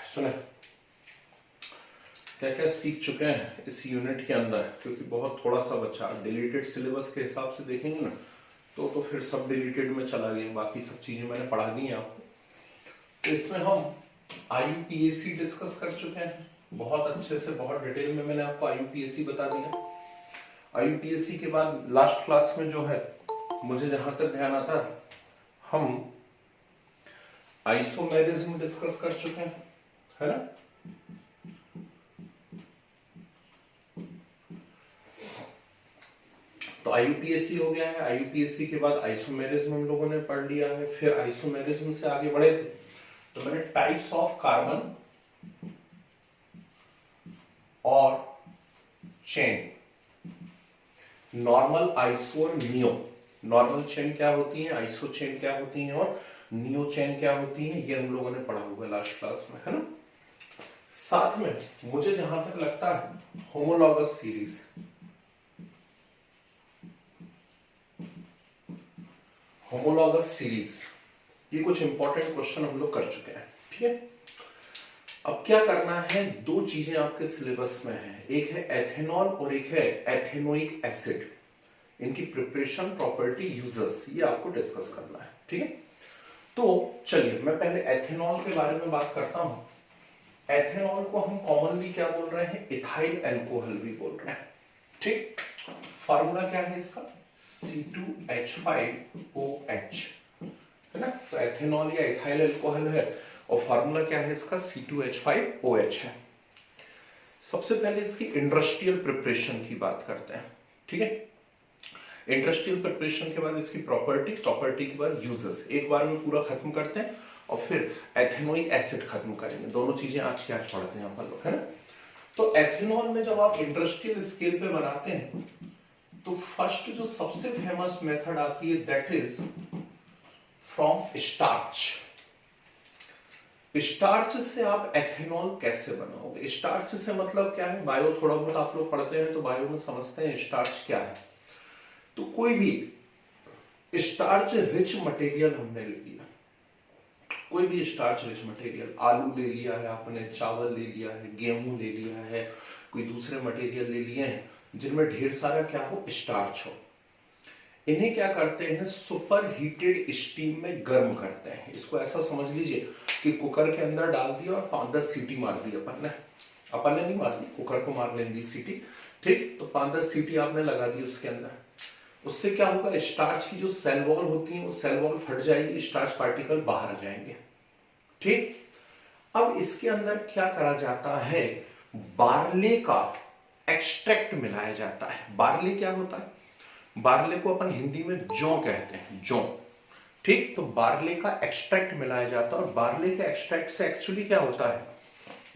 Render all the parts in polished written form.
सुने क्या क्या सीख चुके हैं इस यूनिट के अंदर, क्योंकि बहुत थोड़ा सा बचा। डिलीटेड सिलेबस के हिसाब से देखेंगे ना तो फिर सब डिलीटेड में चला गया, बाकी सब चीजें मैंने पढ़ा दी हैं आपको। तो इसमें हम IUPAC डिस्कस कर चुके हैं बहुत अच्छे से, बहुत डिटेल में मैंने आपको IUPAC बता दिया। IUPAC के बाद लास्ट क्लास में जो है, मुझे जहां तक ध्यान आता है, हम आइसोमेरिज्म डिस्कस कर चुके हैं, है ना। तो IUPAC हो गया है। IUPAC के बाद आइसोमेरिज्म हम लोगों ने पढ़ लिया है। फिर आइसोमेरिज्म से आगे बढ़े थे तो मैंने टाइप्स ऑफ कार्बन और चेन, नॉर्मल, आइसो और नियो। नॉर्मल चेन क्या होती है, आइसो चेन क्या होती है और नियो चेन क्या होती है, ये हम लोगों ने पढ़ा हुआ है लास्ट क्लास में, है ना। साथ में मुझे जहां तक लगता है होमोलॉगस सीरीज, होमोलॉगस सीरीज, ये कुछ इंपॉर्टेंट क्वेश्चन हम लोग कर चुके हैं, ठीक है। अब क्या करना है, दो चीजें आपके सिलेबस में है, एक है एथेनॉल और एक है एथेनोइक एसिड। इनकी प्रिपरेशन, प्रॉपर्टी, यूजेस, ये आपको डिस्कस करना है, ठीक है। तो चलिए मैं पहले एथेनॉल के बारे में बात करता हूं। एथेनॉल को हम कॉमनली क्या बोल रहे हैं, इथाइल अल्कोहल भी बोल रहे हैं, ठीक। फार्मूला क्या है इसका, C2H5OH, है ना। तो एथेनॉल या इथाइल अल्कोहल है और फार्मूला क्या है इसका, C2H5OH है। सबसे पहले इसकी इंडस्ट्रियल प्रिपरेशन की बात करते हैं, ठीक है। इंडस्ट्रियल प्रिपरेशन के बाद इसकी प्रॉपर्टी, प्रॉपर्टी के बाद यूजेस, एक बार में पूरा खत्म करते हैं और फिर एथेनोइक एसिड खत्म करेंगे। दोनों चीजें आज के आज पढ़ते हैं अपन लोग, है ना। तो एथेनॉल में जब आप इंडस्ट्रियल स्केल पे बनाते हैं तो फर्स्ट जो सबसे फेमस मेथड आती है, that is from starch. Starch से आप एथेनॉल कैसे बनाओगे, स्टार्च से मतलब क्या है, बायो थोड़ा बहुत आप लोग पढ़ते हैं तो बायो में समझते हैं स्टार्च क्या है। तो कोई भी स्टार्च रिच मटेरियल हमने ले लिया, कोई भी स्टार्च रिच मटेरियल, आलू ले लिया है आपने, चावल ले लिया है, गेहूं ले लिया है, कोई दूसरे मटेरियल ले लिए हैं जिनमें ढेर सारा क्या हो, स्टार्च हो। इन्हें क्या करते हैं, सुपर हीटेड स्टीम में गर्म करते हैं। इसको ऐसा समझ लीजिए कि कुकर के अंदर डाल दिया और 5-10 सीटी मार दी अपन ने नहीं मार दी, कुकर को मार लेंगी सीटी, ठीक। तो 5-10 सीटी आपने लगा दी उसके अंदर, उससे क्या होगा, स्टार्च की जो सेल वॉल होती है वो सेल वॉल फट जाएगी, स्टार्च पार्टिकल बाहर आ जाएंगे, ठीक। अब इसके अंदर क्या करा जाता है, बार्ले का एक्सट्रैक्ट मिलाया जाता है। बार्ले क्या होता है, बार्ले को अपन हिंदी में जौ कहते हैं, जौ, ठीक। तो बार्ले का एक्सट्रैक्ट मिलाया जाता है और बार्ले के एक्सट्रैक्ट से एक्चुअली क्या होता है,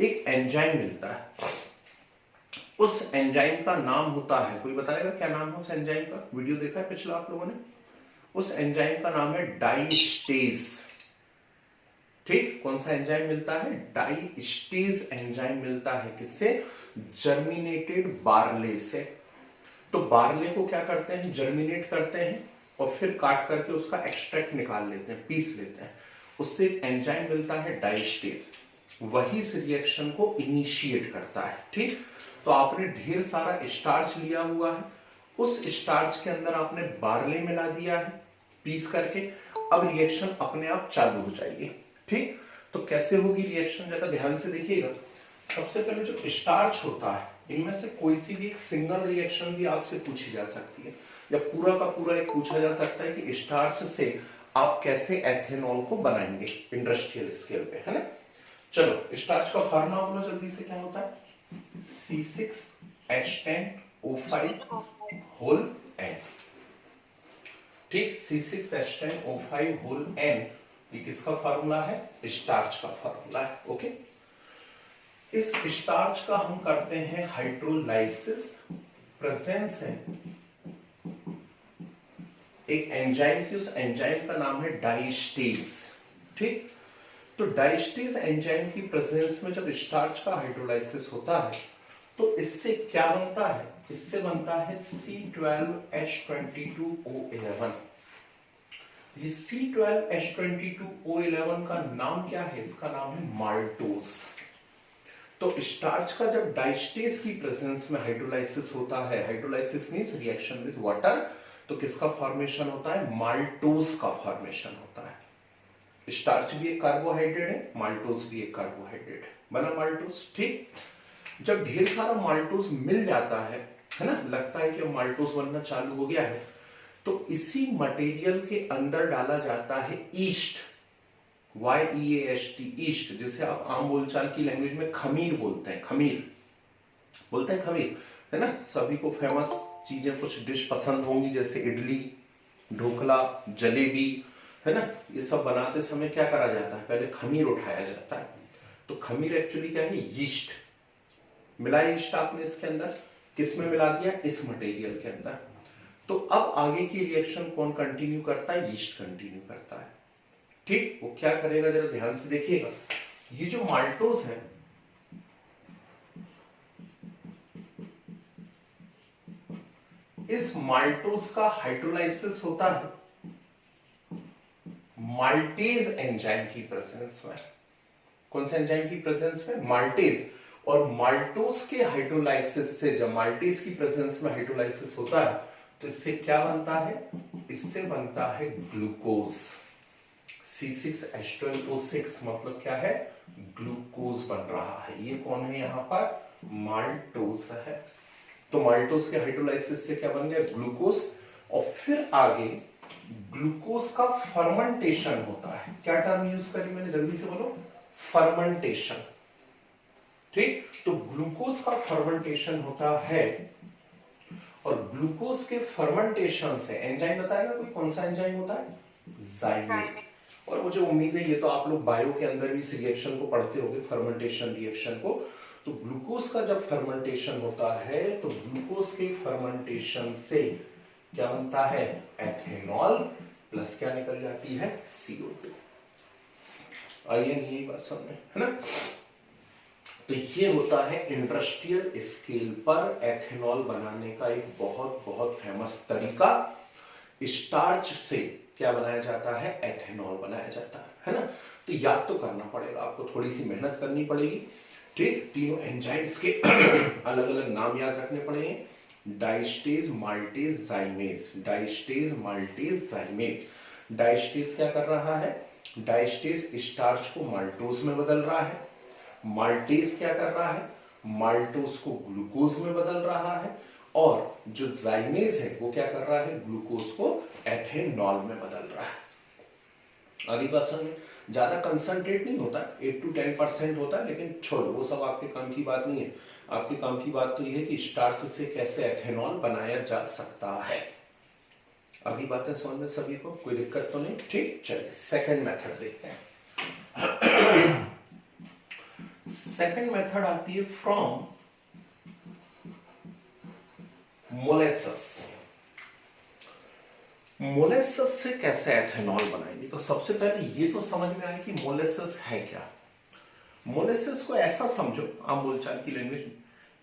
एक एंजाइम मिलता है। उस एंजाइम का नाम होता है, कोई बताएगा क्या नाम है उस एंजाइम का, वीडियो देखा है पिछला आप लोगों ने। उस एंजाइम का नाम है डाइस्टेज, ठीक। कौन सा एंजाइम मिलता है, डाइस्टेज एंजाइम मिलता है, किससे, जर्मिनेटेड बार्ले से। तो बार्ले को क्या करते हैं, जर्मिनेट करते हैं और फिर काट करके उसका एक्सट्रैक्ट निकाल लेते हैं, पीस लेते हैं, उससे एक एंजाइम मिलता है डाइस्टेज, वही इस रिएक्शन को इनिशिएट करता है, ठीक। तो आपने ढेर सारा स्टार्च लिया हुआ है, उस स्टार्च के अंदर आपने बार्ले मिला दिया है पीस करके, अब रिएक्शन अपने आप चालू हो जाएगी, ठीक। तो कैसे होगी रिएक्शन, जरा ध्यान से देखिएगा। सबसे पहले जो स्टार्च होता है, इनमें से कोई सी भी एक सिंगल रिएक्शन भी आपसे पूछी जा सकती है, या पूरा का पूरा एक पूछा जा सकता है कि स्टार्च से आप कैसे एथेनॉल को बनाएंगे इंडस्ट्रियल स्केल पे, है ना। चलो स्टार्च का फार्मूला बोलो जल्दी से, क्या होता है, C6H10O5 होल N, ठीक। C6H10O5 होल N, ये किसका फार्मूला है, स्टार्च का फार्मूला है, ओके। इस स्टार्च का हम करते हैं हाइड्रोलाइसिस, प्रेजेंस है एक एंजाइम की, उस एंजाइम का नाम है डाइस्टेज, ठीक। तो डाइस्टेज एंजाइम की प्रेजेंस में जब स्टार्च का हाइड्रोलाइसिस होता है तो इससे क्या बनता है, इससे बनता है C12H22O11। ये C12H22O11 का नाम क्या है? इसका नाम है माल्टोज। तो स्टार्च का जब डाइस्टेज की प्रेजेंस में हाइड्रोलाइसिस होता है, hydrolysis means reaction with water, तो किसका फॉर्मेशन होता है? माल्टोज का फॉर्मेशन होता है। स्टार्च भी एक कार्बोहाइड्रेट है, माल्टोज भी एक कार्बोहाइड्रेट है, बना माल्टोज। ठीक, जब ढेर सारा माल्टोज मिल जाता है ना, लगता है कि अब माल्टोज बनना चालू हो गया है, तो इसी मटेरियल के अंदर डाला जाता है ईस्ट, YEAST, ईस्ट, जिसे आप आम बोलचाल की लैंग्वेज में खमीर बोलते हैं। खमीर बोलते हैं, खमीर, है ना। सभी को फेमस चीजें कुछ डिश पसंद होंगी, जैसे इडली, ढोकला, जलेबी, है ना। ये सब बनाते समय क्या करा जाता है? पहले खमीर उठाया जाता है। तो खमीर एक्चुअली क्या है? यीस्ट। मिलाया यीस्ट आपने इसके अंदर, किस में मिला दिया? इस मटेरियल के अंदर। तो अब आगे की रिएक्शन कौन कंटिन्यू करता है? यीस्ट कंटिन्यू करता है। ठीक, वो क्या करेगा जरा ध्यान से देखिएगा। ये जो माल्टोज है, इस माल्टोज का हाइड्रोलाइसिस होता है माल्टेज एंजाइम की प्रेजेंस में। कौन सा एंजाइम की प्रेजेंस में? माल्टेज। और माल्टोज के हाइड्रोलाइसिस से जब माल्टेज की प्रेजेंस में हाइड्रोलाइसिस होता है, तो इससे क्या बनता है? इससे बनता है ग्लूकोज। C6H12O6 मतलब क्या है? ग्लूकोज बन रहा है। ये कौन है यहां पर? माल्टोज है। तो माल्टोज के हाइड्रोलाइसिस से क्या बन गया? ग्लूकोज। और फिर आगे ग्लूकोज का फर्मेंटेशन होता है। क्या टर्म यूज करी मैंने? जल्दी से बोलो। फर्मेंटेशन। ठीक, तो ग्लूकोज का फर्मेंटेशन होता है, और ग्लूकोज के फर्मेंटेशन से एंजाइम बताएगा कोई? कौन सा एंजाइम होता है? जाइमेज। और मुझे उम्मीद है ये तो आप लोग बायो के अंदर भी इस रिएक्शन को पढ़ते होंगे, फर्मेंटेशन रिएक्शन को। तो ग्लूकोज का जब फर्मेंटेशन होता है, तो ग्लूकोज के फर्मेंटेशन से क्या बनता है? एथेनॉल, प्लस क्या निकल जाती है? CO2। आइए यही बात समझ, है ना। तो ये होता है इंडस्ट्रियल स्केल पर एथेनॉल बनाने का एक बहुत बहुत फेमस तरीका। स्टार्च से क्या बनाया जाता है? एथेनॉल बनाया जाता है ना। तो याद तो करना पड़ेगा आपको, थोड़ी सी मेहनत करनी पड़ेगी। ठीक, तीनों एंजाइम्स के अलग अलग नाम याद रखने पड़ेंगे। Diastase, maltase, जाइमेज। Diastase, maltase, जाइमेज। Diastase क्या कर रहा है? डाइस्टेज स्टार्च को माल्टोज में बदल रहा है। माल्टेज क्या कर रहा है? माल्टोज को ग्लूकोज में बदल रहा है। और जो जाइमेज है वो क्या कर रहा है? ग्लूकोज को एथेनॉल में बदल रहा है। अगली बात समझ में, ज्यादा कंसंट्रेट नहीं होता, 8 to 10% होता है, लेकिन छोड़ो, वो सब आपके काम की बात नहीं है। आपके काम की बात तो यह है कि स्टार्च से कैसे एथेनॉल बनाया जा सकता है। अगली बातें समझ में सभी को, कोई दिक्कत तो नहीं? ठीक, चलिए सेकंड मेथड देखते हैं। सेकंड मेथड आती है फ्रॉम मोलेसेस। मोलेसेस से कैसे एथेनॉल बनाएंगे? तो सबसे पहले ये तो समझ में आए कि मोलेसेस है क्या। मोलेसेस को ऐसा समझो आम बोलचाल की लैंग्वेज में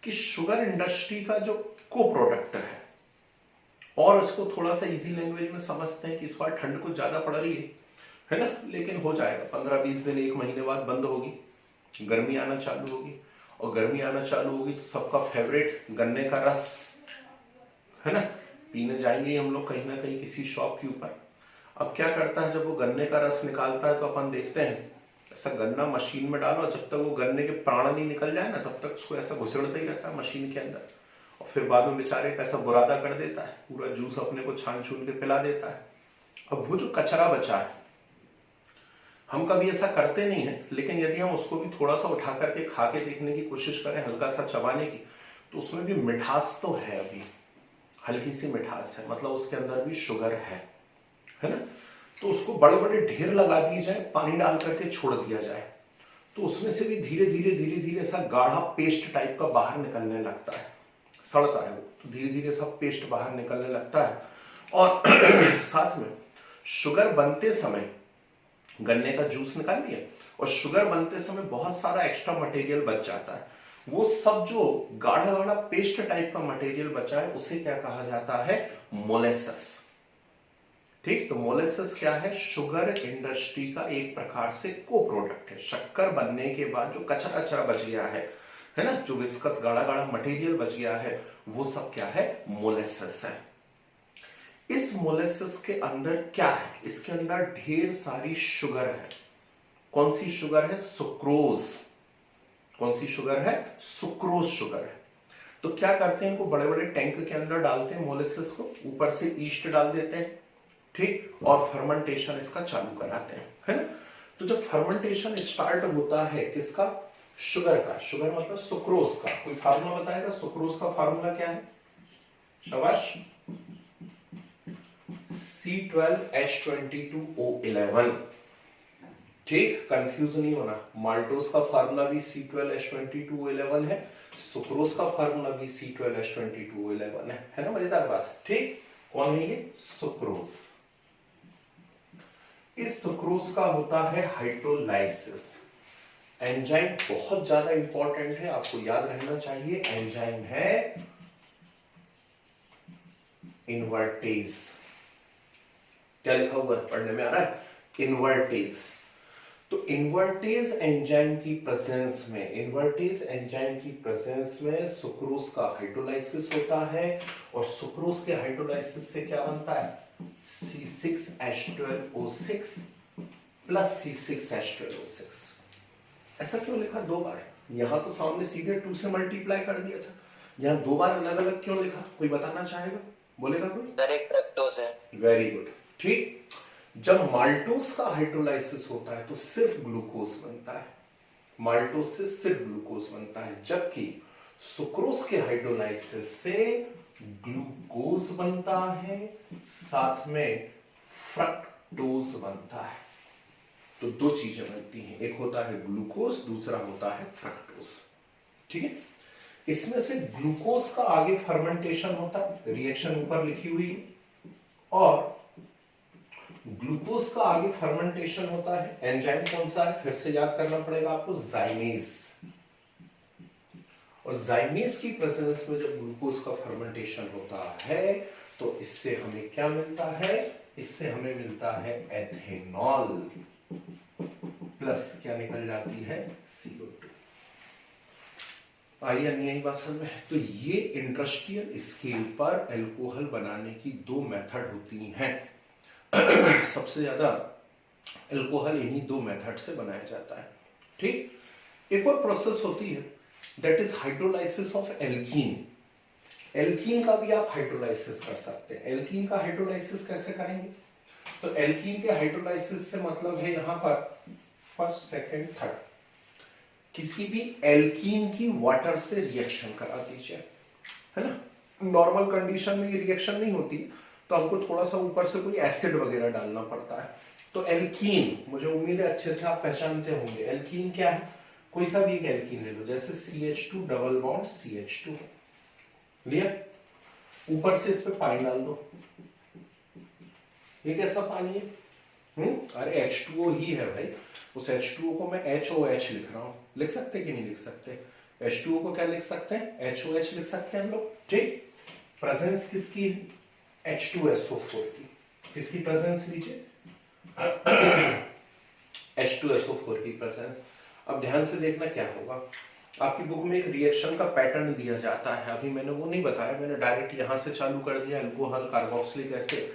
कि शुगर इंडस्ट्री का जो को प्रोडक्ट और इसको थोड़ा सा इजी लैंग्वेज में समझते हैं कि इस बार ठंड कुछ ज्यादा पड़ रही है ना, लेकिन हो जाएगा, 15-20 दिन, 1 महीने बाद बंद होगी, गर्मी आना चालू होगी। और गर्मी आना चालू होगी तो सबका फेवरेट गन्ने का रस, है ना, पीने जाएंगे हम लोग कहीं ना कहीं किसी शॉप के ऊपर। अब क्या करता है, जब वो गन्ने का रस निकालता है तो अपन देखते हैं ऐसा गन्ना मशीन में डालो, जब तक वो गन्ने के प्राण नहीं निकल जाए ना तब तक उसको ऐसा घुसड़ता ही रहता है मशीन के अंदर। और फिर बाद में बेचारे कैसा बुरादा कर देता है, पूरा जूस अपने को छान छून के पिला देता है। अब वो जो कचरा बचा है, हम कभी ऐसा करते नहीं है, लेकिन यदि हम उसको भी थोड़ा सा उठा करके खा के देखने की कोशिश करें, हल्का सा चबाने की, तो उसमें भी मिठास तो है, अभी हल्की सी मिठास है, मतलब उसके अंदर भी शुगर है ना। तो उसको बड़े बड़े ढेर लगा दिए जाए, पानी डाल करके छोड़ दिया जाए, तो उसमें से भी धीरे धीरे ऐसा गाढ़ा पेस्ट टाइप का बाहर निकलने लगता है, सड़ता है वो, तो धीरे धीरे सब पेस्ट बाहर निकलने लगता है। और साथ में शुगर बनते समय गन्ने का जूस निकाल लिया, और शुगर बनते समय बहुत सारा एक्स्ट्रा मटेरियल बच जाता है, वो सब जो गाढ़ा गाढ़ा पेस्ट टाइप का मटेरियल बचा है उसे क्या कहा जाता है? मोलेसेस। ठीक ठीक, तो मोलेसेस क्या है? शुगर इंडस्ट्री का एक प्रकार से को प्रोडक्ट है। शक्कर बनने के बाद जो कचरा कचरा बच गया है ना, जो विस्कस गाढ़ा गाढ़ा मटेरियल बच गया है, वो सब क्या है? मोलेसेस है। इस मोलेसेस के अंदर क्या है? इसके अंदर ढेर सारी शुगर है। कौन सी शुगर है? सुक्रोज। कौन सी शुगर है? सुक्रोज शुगर है। तो क्या करते हैं, इनको बड़े बड़े टैंक के अंदर डालते हैं मोलेसेस को, ऊपर से ईस्ट डाल देते हैं, ठीक, और फर्मेंटेशन इसका चालू कराते हैं, है ना। तो जब फर्मेंटेशन स्टार्ट होता है किसका? शुगर का। शुगर मतलब सुक्रोज का। कोई फार्मूला बताएगा? सुक्रोज का फार्मूला क्या है? शाबाश, C12H22O11। ठीक, कंफ्यूज नहीं होना। माल्टोज का फार्मूला भी C12H22O11 है, सुक्रोज का फार्मूला भी C12H22O11 है ना। मजेदार बात। ठीक, कौन है ये? सुक्रोज। इस सुक्रोज का होता है हाइड्रोलाइसिस। एंजाइम बहुत ज्यादा इंपॉर्टेंट है, आपको याद रहना चाहिए। एंजाइम है इन्वर्टेज। क्या लिखा हुआ है? पढ़ने में आ रहा है? इन्वर्टेज। तो इन्वर्टेज एंजाइम की प्रेजेंस में सुक्रोज का हाइड्रोलाइसिस होता है, और सुक्रोज के हाइड्रोलाइसिस से क्या बनता है? C6H12O6 plus C6H12O6। ऐसा क्यों लिखा दो बार? यहां तो सामने सीधे 2 से मल्टीप्लाई कर दिया था, यहां दो बार अलग अलग क्यों लिखा? कोई बताना चाहेगा? बोलेगा कोई? डायरेक्ट फ्रक्टोज है। Very good. ठीक, जब माल्टोज का हाइड्रोलाइसिस होता है तो सिर्फ ग्लूकोज बनता है, माल्टोज से सिर्फ ग्लूकोज बनता है, जबकि सुक्रोज के हाइड्रोलाइसिस से ग्लूकोज बनता है, साथ में फ्रक्टोज बनता है। तो दो चीजें बनती हैं, एक होता है ग्लूकोज, दूसरा होता है फ्रक्टोज। ठीक है, इसमें से ग्लूकोज का आगे फर्मेंटेशन होता है, रिएक्शन ऊपर लिखी हुई है, और ग्लूकोज का आगे फर्मेंटेशन होता है। एंजाइम कौन सा है? फिर से याद करना पड़ेगा आपको, जाइमेज। और जाइमेज की प्रेजेंस में जब ग्लूकोज का फर्मेंटेशन होता है तो इससे हमें क्या मिलता है? इससे हमें मिलता है एथेनॉल, प्लस क्या निकल जाती है? CO2। आई या नहीं आई बात समझ में? तो ये इंडस्ट्रियल स्केल पर एल्कोहल बनाने की दो मेथड होती हैं। सबसे ज्यादा एल्कोहल इन्हीं दो मेथड से बनाया जाता है। ठीक, एक और प्रोसेस होती है, that is hydrolysis of alkene. Alkene का भी आप हाइड्रोलाइसिस कर सकते हैं। एल्कीन का हाइड्रोलाइसिस कैसे करेंगे? तो एल्कीन के हाइड्रोलाइसिस से मतलब है यहां पर फर्स्ट, सेकंड, थर्ड, किसी भी एल्कीन की वाटर से रिएक्शन करा दीजिए, है ना। नॉर्मल कंडीशन में ये रिएक्शन नहीं होती, तो हमको थोड़ा सा ऊपर से कोई एसिड वगैरह डालना पड़ता है। तो एल्कीन, मुझे उम्मीद है अच्छे से आप पहचानते होंगे। एल्कीन क्या है? कोई सा भी एक एल्कीन ले लो, जैसे CH2 डबल बॉन्ड CH2 लिया, ऊपर से इस पे पानी डाल दो। ये कैसा पानी है? अरे H2O ही है भाई। उस H2O को मैं HOH लिख रहा हूं। लिख सकते कि नहीं लिख सकते? H2O को क्या लिख सकते हैं? HOH लिख सकते हैं हम लोग। ठीक, प्रेजेंस किसकी है? H2SO4 की। किसकी प्रेजेंस लीजिए? H2SO4 की प्रेजेंस। अब ध्यान से देखना क्या होगा। आपकी बुक में एक रिएक्शन का पैटर्न दिया जाता है, अभी मैंने वो नहीं बताया, मैंने डायरेक्ट यहां से चालू कर दिया, अल्कोहल कार्बोक्सिलिक एसिड।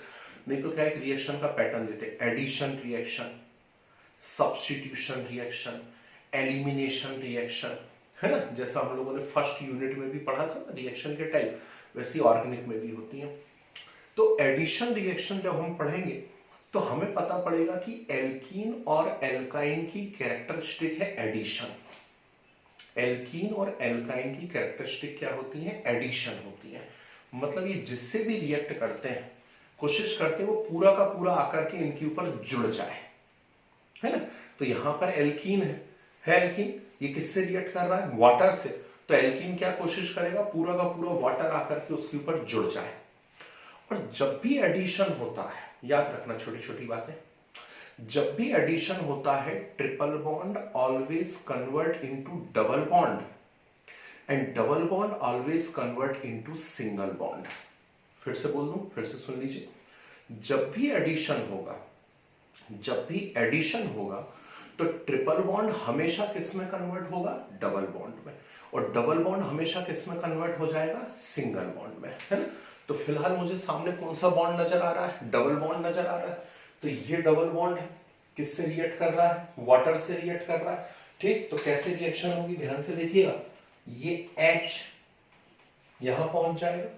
नहीं तो क्या एक रिएक्शन का पैटर्न देते, addition reaction, substitution reaction, elimination reaction, है ना। जैसा हम लोगों ने फर्स्ट यूनिट में भी पढ़ा था ना रिएक्शन के टाइप, वैसी ऑर्गेनिक में भी होती है। तो एडिशन रिएक्शन जब हम पढ़ेंगे तो हमें पता पड़ेगा कि एल्कीन और एल्काइन की कैरेक्टरिस्टिक है एडिशन। एल्कीन और एल्काइन की कैरेक्टरिस्टिक क्या होती है? एडिशन होती है। मतलब ये जिससे भी रिएक्ट करते हैं, कोशिश करते हैं वो पूरा का पूरा आकर के इनके ऊपर जुड़ जाए, है ना। तो यहां पर एल्कीन है एल्कीन, ये किससे रिएक्ट कर रहा है? वाटर से। तो एल्कीन क्या कोशिश करेगा? पूरा का पूरा वाटर आकर के उसके ऊपर जुड़ जाए। और जब भी एडिशन होता है, याद रखना छोटी छोटी बातें, जब भी एडिशन होता है triple bond always convert into double bond, and double bond always convert into single bond. फिर से बोल दूं, फिर से सुन लीजिए। जब भी एडिशन होगा तो ट्रिपल बॉन्ड हमेशा किस में कन्वर्ट होगा? डबल बॉन्ड में। और डबल बॉन्ड हमेशा किस में कन्वर्ट हो जाएगा? सिंगल बॉन्ड में, है ना। तो फिलहाल मुझे सामने कौन सा बॉन्ड नजर आ रहा है? डबल बॉन्ड नजर आ रहा है। तो ये डबल बॉन्ड है, किससे रिएक्ट कर रहा है? वाटर से रिएक्ट कर रहा है। ठीक, तो कैसे रिएक्शन होगी ध्यान से देखिएगा। ये H यहां पहुंच जाएगा,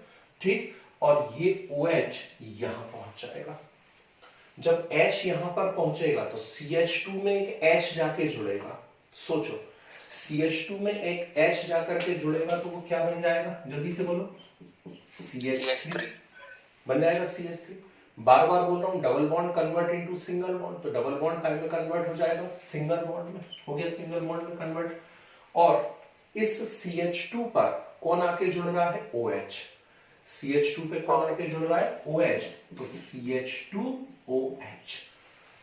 ठीक, और ये OH यहां पहुंच जाएगा। जब H यहां पर पहुंचेगा तो CH2 में एक H जाके जुड़ेगा। सोचो, CH2 में एक H जाकर के जुड़ेगा तो वो क्या बन जाएगा? जल्दी से बोलो। CH3 बन जाएगा, CH3। बार बार बोल रहा हूं, double bond convert into single bond, तो डबल बॉन्ड काय में कन्वर्ट हो जाएगा? सिंगल बॉन्ड में। हो गया सिंगल बॉन्ड में कन्वर्ट। और इस CH2 पर कौन आके जुड़ रहा है? OH। CH2 पे कौन आके जुड़ रहा है? OH। तो CH2OH।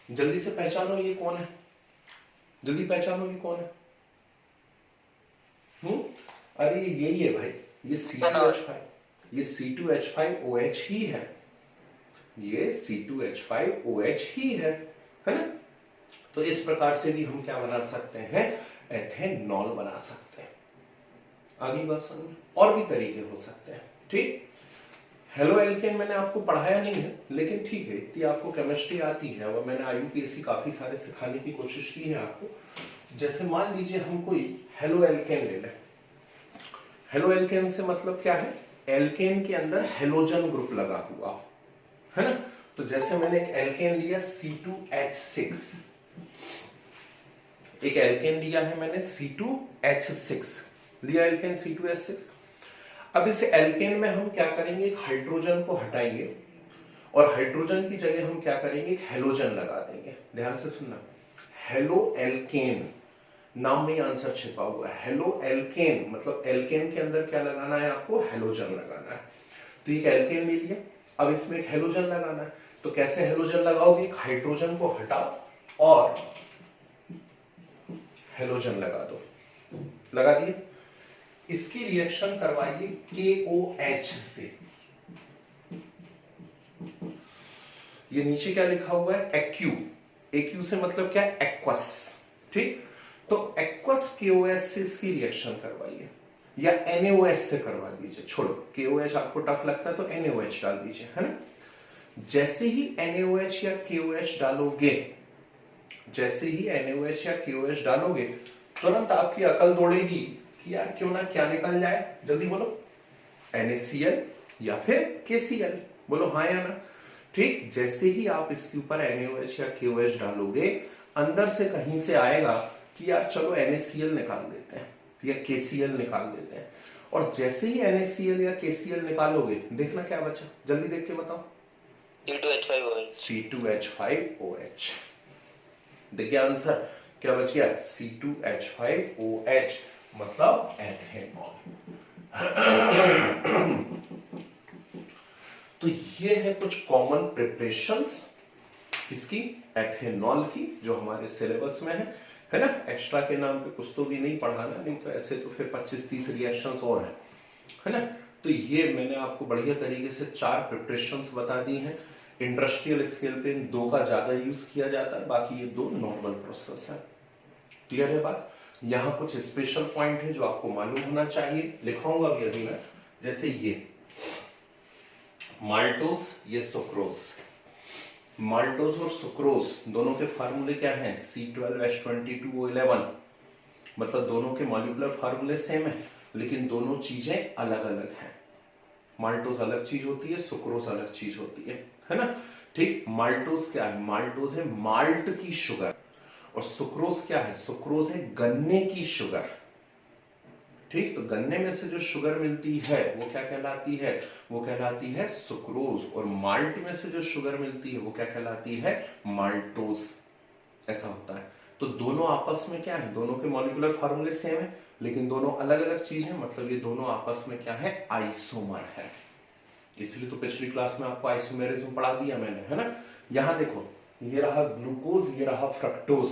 जल्दी से पहचानो ये कौन है, जल्दी पहचानो ये कौन है। अरे यही है भाई, ये C2H5, ये C2H5OH ही है, ये C2H5OH ही है ना। तो इस प्रकार से भी हम क्या बना सकते हैं? एथेनॉल बना सकते हैं। आगे बात समझ। और भी तरीके हो सकते हैं, ठीक। हेलो एल्केन मैंने आपको पढ़ाया नहीं है, लेकिन ठीक है, इतनी आपको केमिस्ट्री आती है और मैंने IUPAC काफी सारे सिखाने की कोशिश की है आपको। जैसे मान लीजिए हम कोई हेलो एल्केन ले लें। हेलो एल्केन से मतलब क्या है? एल्केन के अंदर हेलोजन ग्रुप लगा हुआ है ना। तो जैसे मैंने एक एल्केन लिया C2H6, एक एल्केन लिया है मैंने C2H6 लिया, एल्केन C2H6। अब इस एल्केन में हम क्या करेंगे? एक हाइड्रोजन को हटाएंगे और हाइड्रोजन की जगह हम क्या करेंगे? एक हेलोजन लगा देंगे। ध्यान से सुनना, हेलो एल्केन नाम में आंसर छिपा हुआ है। हेलो एल्केन मतलब एल्केन के अंदर क्या लगाना है आपको? हेलोजन लगाना है। तो एक एल्केन ले लिया, अब इसमें एक हेलोजन लगाना है। तो कैसे हेलोजन लगाओगे? एक हाइड्रोजन को हटाओ और हेलोजन लगा दो। लगा दिए। इसकी रिएक्शन करवाइए KOH से। ये नीचे क्या लिखा हुआ है? एक्यू। एक्यू से मतलब क्या है? एक्वस। ठीक, तो एक्वस KOH से इसकी रिएक्शन करवाइए, या NaOH से करवा दीजिए। छोड़ो, KOH आपको टफ लगता है तो NaOH डाल दीजिए, है ना। जैसे ही NaOH या KOH डालोगे, जैसे ही NaOH या KOH डालोगे, तुरंत आपकी अकल दौड़ेगी कि यार क्यों ना क्या निकल जाए। जल्दी बोलो, NaCl या फिर KCl। बोलो हाँ या ना। ठीक, जैसे ही आप इसके ऊपर NaOH या KOH डालोगे, अंदर से कहीं से आएगा कि यार चलो NaCl निकाल देते हैं या KCl निकाल देते हैं। और जैसे ही NaCl या KCl निकालोगे, देखना क्या बचा, जल्दी देख के बताओ। C2H5OH। देखिए आंसर क्या बच गया? C2H5OH मतलब एथेनॉल। तो ये है कुछ कॉमन प्रिपरेशंस किसकी? एथेनॉल की, जो हमारे सिलेबस में है ना। एक्स्ट्रा के नाम पे कुछ तो भी नहीं पढ़ाना, नहीं तो ऐसे तो फिर 25-30 रिएक्शंस और हैं, है ना। तो ये मैंने आपको बढ़िया तरीके से 4 प्रिपरेशंस बता दी हैं। इंडस्ट्रियल स्केल पे इन 2 का ज्यादा यूज किया जाता है, बाकी ये 2 नॉर्मल प्रोसेस है। क्लियर है बात? यहाँ कुछ स्पेशल पॉइंट है जो आपको मालूम होना चाहिए, लिखाऊंगा भी अभी मैं। जैसे ये माल्टोस, ये सुक्रोज। माल्टोस और सुक्रोज दोनों के फार्मूले क्या हैं? C12H22O11। मतलब दोनों के मॉलिक्यूलर फार्मूले सेम है, लेकिन दोनों चीजें अलग अलग हैं। माल्टोस अलग चीज होती है, सुक्रोज अलग चीज होती है ना। ठीक, माल्टोस क्या है? माल्टोस है माल्ट की शुगर, और सुक्रोज क्या है? सुक्रोज है गन्ने की शुगर। ठीक, तो गन्ने में से जो शुगर मिलती है वो क्या कहलाती है? वो कहलाती है सुक्रोज। और माल्ट में से जो शुगर मिलती है वो क्या कहलाती है? माल्टोस। ऐसा होता है। तो दोनों आपस में क्या है? दोनों के मॉलिक्यूलर फार्मूले सेम है, लेकिन दोनों अलग अलग चीज है। मतलब ये दोनों आपस में क्या है? आइसोमर है। इसलिए तो पिछली क्लास में आपको आइसोमेरिज्म पढ़ा दिया मैंने, है ना। यहां देखो, ये रहा ग्लूकोज, ये रहा फ्रक्टोज,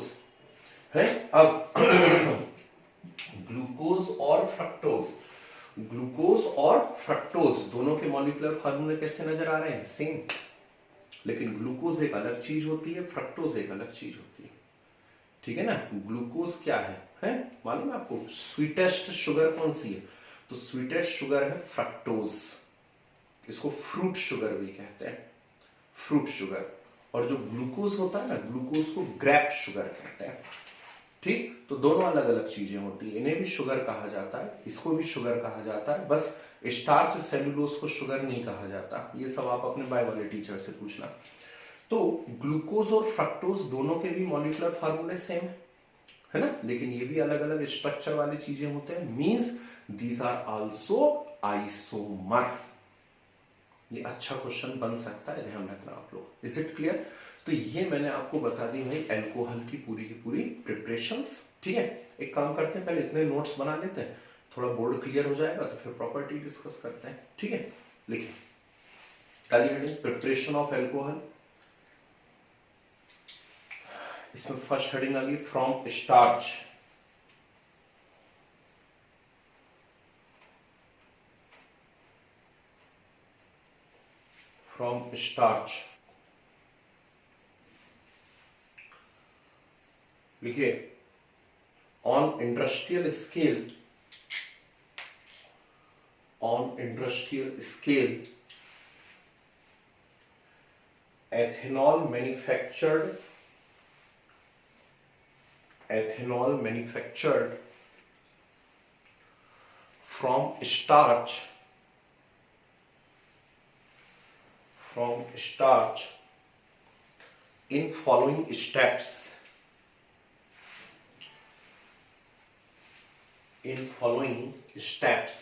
है। अब ग्लूकोज और फ्रक्टोज, ग्लूकोज और फ्रक्टोज दोनों के मॉलिक्यूलर फार्मूले कैसे नजर आ रहे हैं? सेम। लेकिन ग्लूकोज एक अलग चीज होती है, फ्रक्टोज एक अलग चीज होती है, ठीक है ना। ग्लूकोज क्या है मालूम है आपको? स्वीटेस्ट शुगर कौन सी है? तो स्वीटेस्ट शुगर है फ्रक्टोज, इसको फ्रूट शुगर भी कहते हैं, फ्रूट शुगर। और जो ग्लूकोज होता है ना, ग्लूकोज को ग्रेप शुगर कहते हैं, ठीक। तो दोनों अलग अलग चीजें होती है, इन्हें भी शुगर कहा जाता है, इसको भी शुगर कहा जाता है, बस स्टार्च सेलुलोज को शुगर नहीं कहा जाता। ये सब आप अपने बायो वाले टीचर से पूछना। तो ग्लूकोज और फ्रक्टोज दोनों के भी मॉलिक्यूलर फार्मूले सेम है ना, लेकिन ये भी अलग अलग स्ट्रक्चर वाली चीजें होते हैं, means these are also isomer. ये अच्छा क्वेश्चन बन सकता है, ध्यान रखना आप लोग। Is it clear? तो ये मैंने आपको बता दी भाई अल्कोहल की पूरी प्रिपरेशंस, ठीक है। एक काम करते हैं, पहले इतने नोट्स बना लेते हैं, थोड़ा बोर्ड क्लियर हो जाएगा तो फिर प्रॉपर्टी डिस्कस करते हैं, ठीक है। लिखिए पहली हेडिंग प्रिपरेशन ऑफ अल्कोहल, इसमें फर्स्ट हेडिंग आ गई फ्रॉम स्टार्च। फ्रॉम स्टार्च लिखिए on industrial scale, on industrial scale ethanol manufactured, ethanol manufactured from starch, from starch in following steps, in following steps।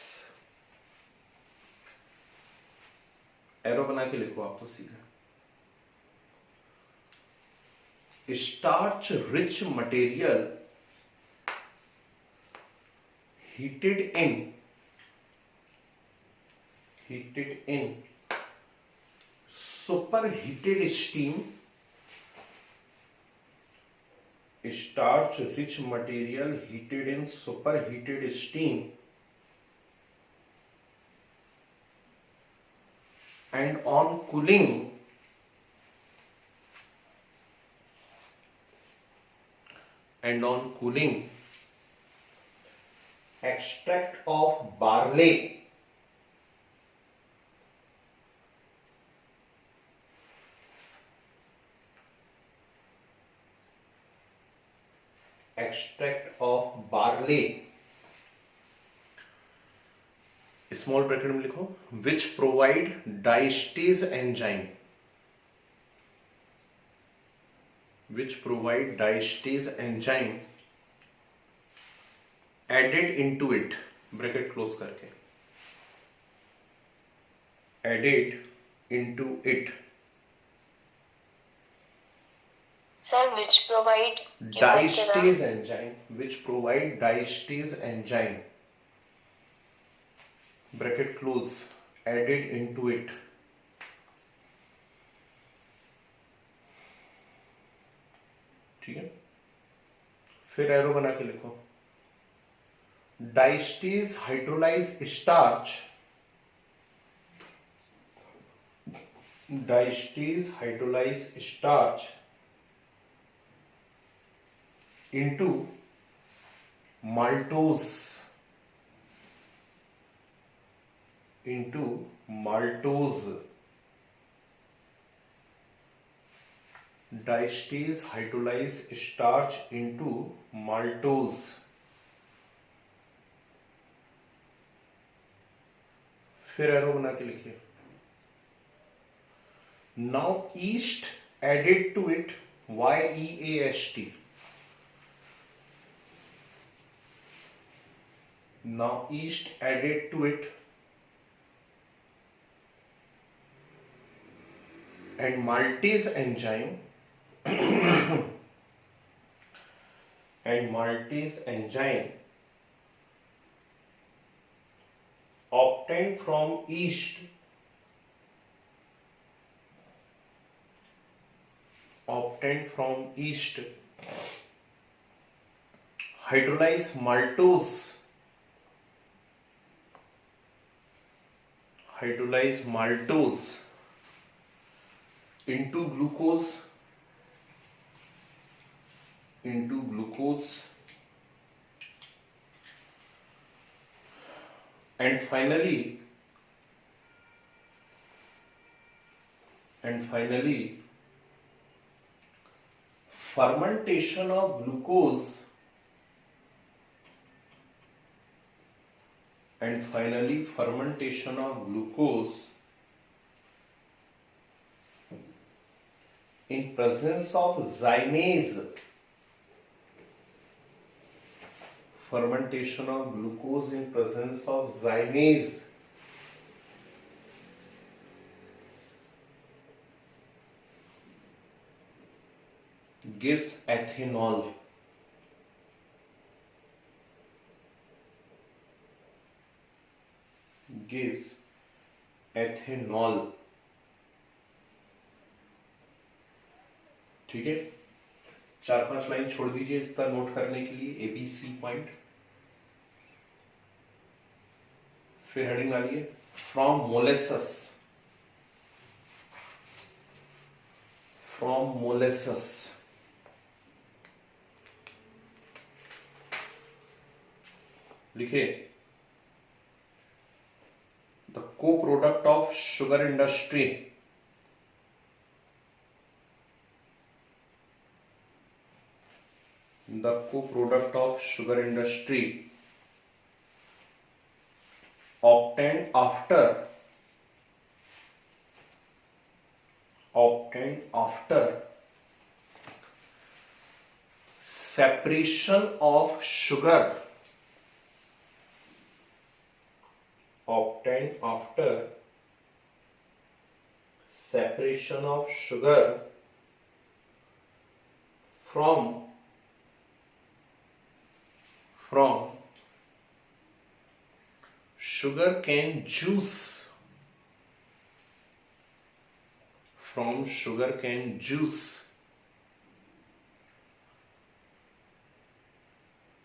Arrow बना के लिखो आप तो सीधा। Starch rich material heated in superheated steam, starch rich material heated in superheated steam and on cooling extract of barley, extract of barley, small bracket में लिखो, which provide diastase enzyme, which provide diastase enzyme added into it, bracket close करके, added into it, sir, which provide diastase enzyme, which provide diastase enzyme, bracket close, added into it, ठीक है। फिर arrow बना के लिखो, diastase hydrolyse starch, diastase hydrolyse starch into maltose, into maltose, diastase hydrolyse starch into maltose. फिर arrow बना के लिखिए, now yeast added to it, YEAST, now yeast added to it and maltase enzyme and maltase enzyme obtained from yeast, obtained from yeast, hydrolyze maltose, hydrolyze maltose into glucose and finally fermentation of glucose in presence of zymase. Fermentation of glucose in presence of zymase gives ethanol. ठीक है, 4-5 line छोड़ दीजिए इसका note करने के लिए, ABC point. फिर heading आ रही है फ्रॉम मोलेसस। लिखिए the co-product of sugar industry obtained after separation of sugar from sugarcane juice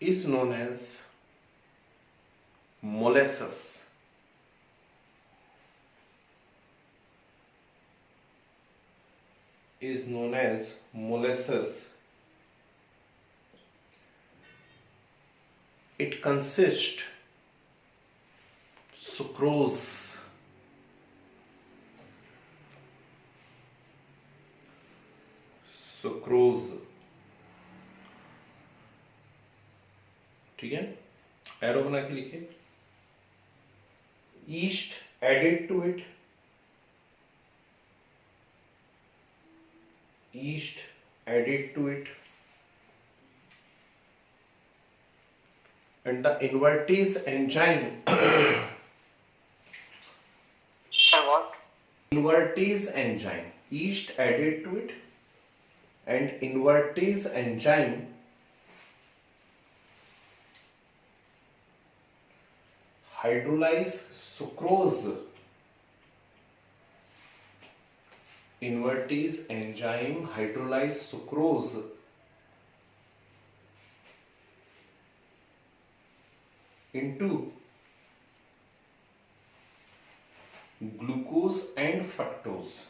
is known as molasses. It consists sucrose, ठीक है, एरो बना के लिखिए, yeast added to it, and the invertase enzyme yeast added to it and invertase enzyme hydrolyze sucrose. Invertase enzyme hydrolyze sucrose into glucose and fructose.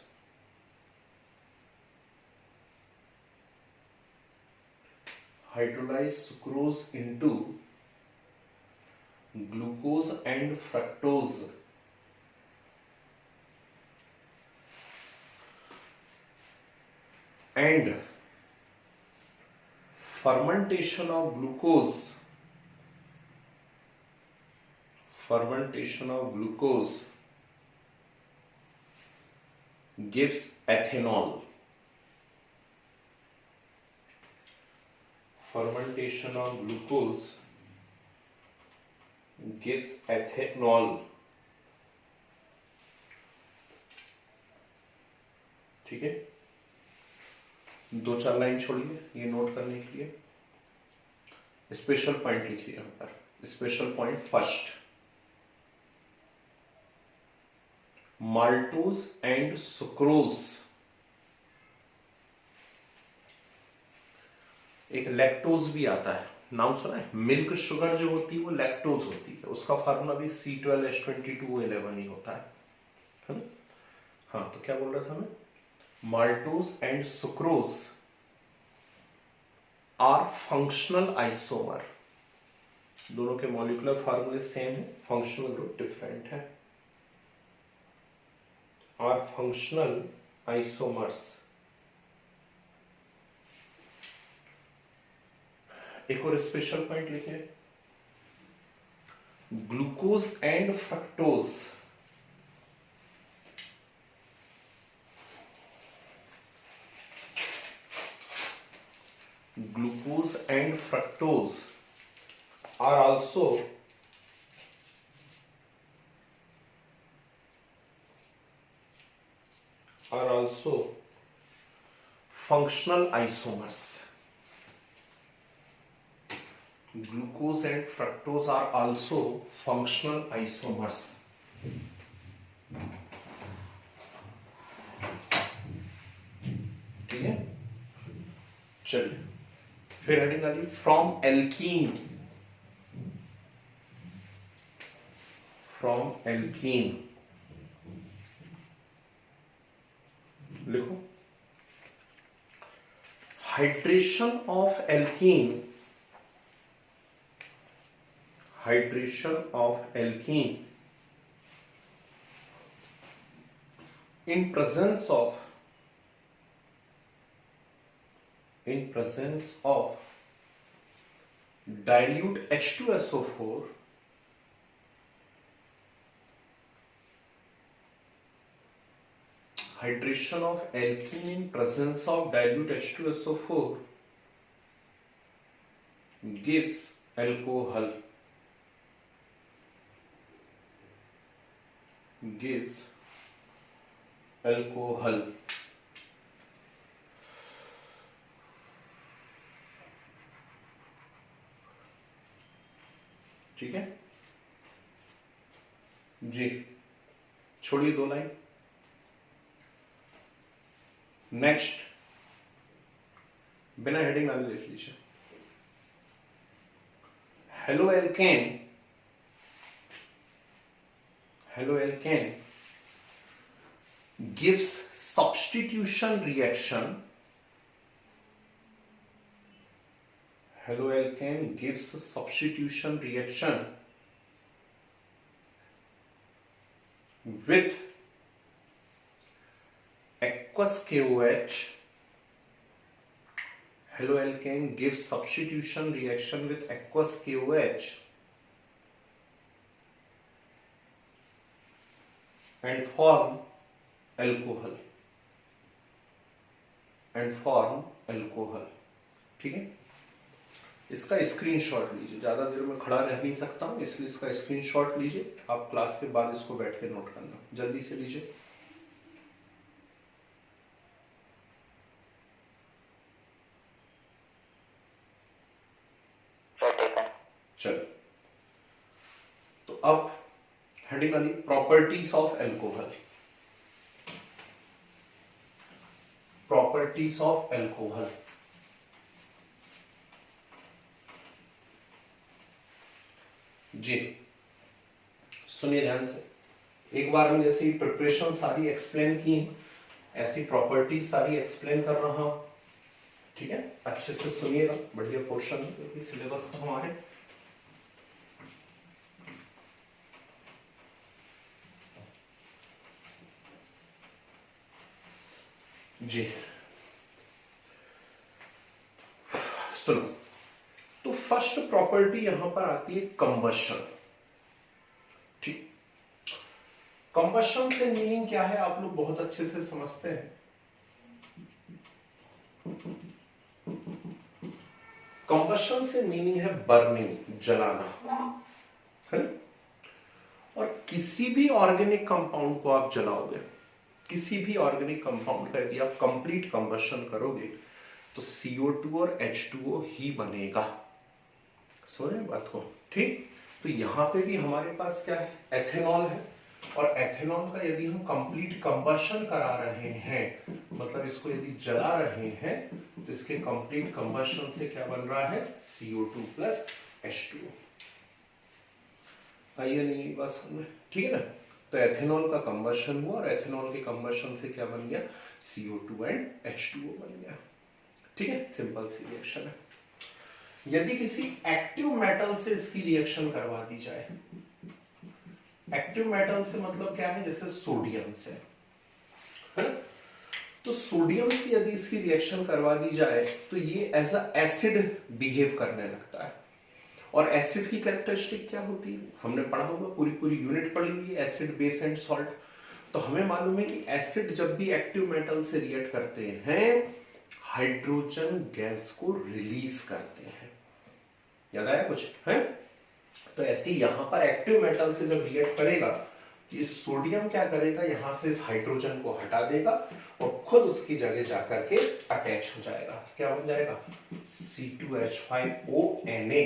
Hydrolyze sucrose into glucose and fructose and fermentation of glucose gives ethanol. Fermentation of glucose gives ethanol. ठीक है, 2-4 line छोड़िए ये note करने के लिए। Special point लिखिए यहां पर। Special point first, maltose and sucrose. एक लैक्टोज भी आता है, नाम सुना है? मिल्क शुगर जो होती है वो लैक्टोज होती है, उसका फार्मूला भी C12H22O11 ही होता है ना? हाँ, तो क्या बोल रहा था मैं? maltose and sucrose are functional isomer. दोनों के मॉलिक्यूलर फार्मूले सेम है, फंक्शनल ग्रुप डिफरेंट है. Are functional isomers. एक और स्पेशल पॉइंट लिखिए, glucose and fructose are also functional isomers. Glucose and fructose are also functional isomers. ठीक है, चलिए फिर हेडिंग आ गई फ्रॉम एल्कीन. लिखो, hydration of alkene in presence of dilute H2SO4 hydration of alkene in presence of dilute H2SO4 gives alcohol. ठीक है जी, छोड़िए 2 line. Next, बिना हेडिंग वाले लिख लीजिए, halo alkane gives substitution reaction. Haloalkane gives a substitution reaction with aqueous KOH. Haloalkane gives substitution reaction with aqueous KOH and form alcohol. ठीक है, इसका स्क्रीनशॉट लीजिए. ज्यादा देर में खड़ा रह नहीं सकता हूं, इसलिए इसका स्क्रीनशॉट लीजिए. आप क्लास के बाद इसको बैठ के नोट करना, जल्दी से लीजिए. चलो, तो अब हेडिंग वाली प्रॉपर्टीज ऑफ एल्कोहल. जी सुनिए ध्यान से. एक बार हम जैसे प्रिपरेशन सारी एक्सप्लेन की, ऐसी प्रॉपर्टीज सारी एक्सप्लेन कर रहा हूं. ठीक है, अच्छे से सुनिएगा, बढ़िया पोर्शन है क्योंकि सिलेबस का हमारे. जी सुनो, तो फर्स्ट प्रॉपर्टी यहां पर आती है कंबशन. ठीक, कंबशन से मीनिंग क्या है आप लोग बहुत अच्छे से समझते हैं. कंबशन से मीनिंग है बर्निंग, जलाना, है ना. और किसी भी ऑर्गेनिक कंपाउंड को आप जलाओगे, किसी भी ऑर्गेनिक कंपाउंड का यदि आप कंप्लीट कंबशन करोगे तो CO2 और H2O ही बनेगा. समझ रहे बात को. ठीक, तो यहां पे भी हमारे पास क्या है, एथेनॉल है. और एथेनॉल का यदि हम कंप्लीट कंबशन करा रहे हैं, मतलब इसको यदि जला रहे हैं, तो इसके कंप्लीट कंबशन से क्या बन रहा है, CO2 प्लस H2O. आइए नहीं बस हमें, ठीक है ना. तो एथेनॉल का कंबशन हुआ और एथेनॉल के कंबशन से क्या बन गया, CO2 एंड H2O बन गया। ठीक है, सिंपल सी रिएक्शन है। यदि किसी एक्टिव मेटल से इसकी रिएक्शन करवा दी जाए, एक्टिव मेटल से मतलब क्या है, जैसे सोडियम से, है ना, तो सोडियम से यदि इसकी रिएक्शन करवा दी जाए तो ये एज अ एसिड बिहेव करने लगता है। और एसिड की कैरेक्टरिस्टिक क्या होती है, हमने पढ़ा होगा, पूरी पूरी यूनिट पढ़ी हुई है, एसिड, बेस एंड सॉल्ट। तो हमें मालूम है कि एसिड जब भी एक्टिव मेटल से रिएक्ट करते हैं, हाइड्रोजन गैस को रिलीज करते हैं। याद आया कुछ है? तो ऐसे यहां पर एक्टिव मेटल से जब रिएक्ट करेगा, ये सोडियम क्या करेगा, यहां से इस हाइड्रोजन को हटा देगा और खुद उसकी जगह जाकर के अटैच हो जाएगा। क्या बन जाएगा, C2H5ONa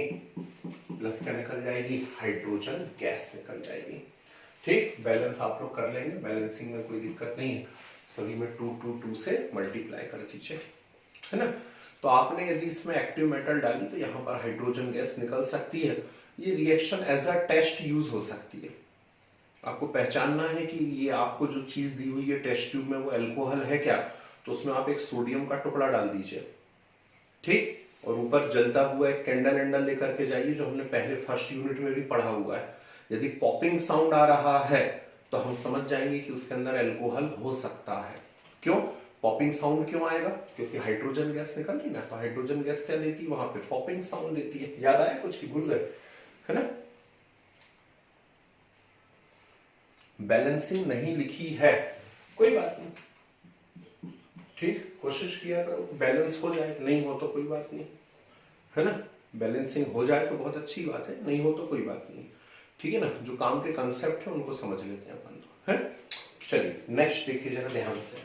प्लस क्या निकल जाएगी, हाइड्रोजन गैस निकल जाएगी। ठीक, बैलेंस आप लोग कर लेंगे, बैलेंसिंग में कोई दिक्कत नहीं है, सभी में 2 2 2 से मल्टीप्लाई कर दीजिए, है ना। तो आपने यदि इसमें एक्टिव मेटल डाली तो यहाँ पर हाइड्रोजन गैस निकल सकती है। ये reaction as a test use हो सकती है। आपको पहचानना है कि ये आपको जो चीज दी हुई है टेस्ट ट्यूब में वो अल्कोहल है क्या, तो उसमें आप एक सोडियम का टुकड़ा डाल दीजिए, ठीक, और ऊपर जलता हुआ एक कैंडल एंडल लेकर के जाइए, जो हमने पहले फर्स्ट यूनिट में भी पढ़ा हुआ है। यदि पॉपिंग साउंड आ रहा है तो हम समझ जाएंगे कि उसके अंदर अल्कोहल हो सकता है। क्यों पॉपिंग साउंड क्यों आएगा, क्योंकि हाइड्रोजन गैस निकल रही ना, तो हाइड्रोजन गैस क्या देती है, वहां पे पॉपिंग साउंड देती है। याद आया कुछ, भूल गए, है ना। बैलेंसिंग नहीं लिखी है, कोई बात नहीं, ठीक, कोशिश किया करो बैलेंस हो जाए, नहीं हो तो कोई बात नहीं, है ना। बैलेंसिंग हो जाए तो बहुत अच्छी बात है, नहीं हो तो कोई बात नहीं, ठीक है ना। जो काम के कंसेप्ट है उनको समझ लेते हैं अपन, है। चलिए नेक्स्ट देखिए जरा ध्यान से।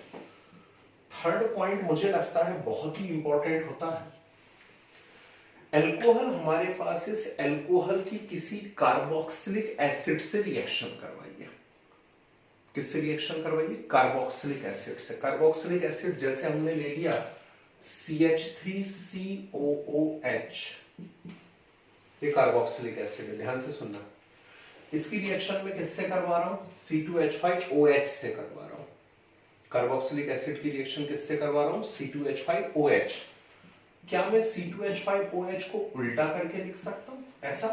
थर्ड पॉइंट मुझे लगता है बहुत ही इंपॉर्टेंट होता है। अल्कोहल हमारे पास, इस अल्कोहल की किसी कार्बोक्सिलिक एसिड से रिएक्शन करवाइए। किससे रिएक्शन करवाइए, कार्बोक्सिलिक एसिड से। कार्बोक्सिलिक एसिड जैसे हमने ले लिया CH3COOH, ये कार्बोक्सिलिक एसिड है, ध्यान से सुनना। इसकी रिएक्शन में किससे करवा रहा हूं, C2H5OH से करवा रहा हूं। कार्बोक्सिलिक एसिड की रिएक्शन किससे करवा रहा हूं, C2H5OH। क्या मैं C2H5OH को उल्टा करके लिख सकता हूं, ऐसा?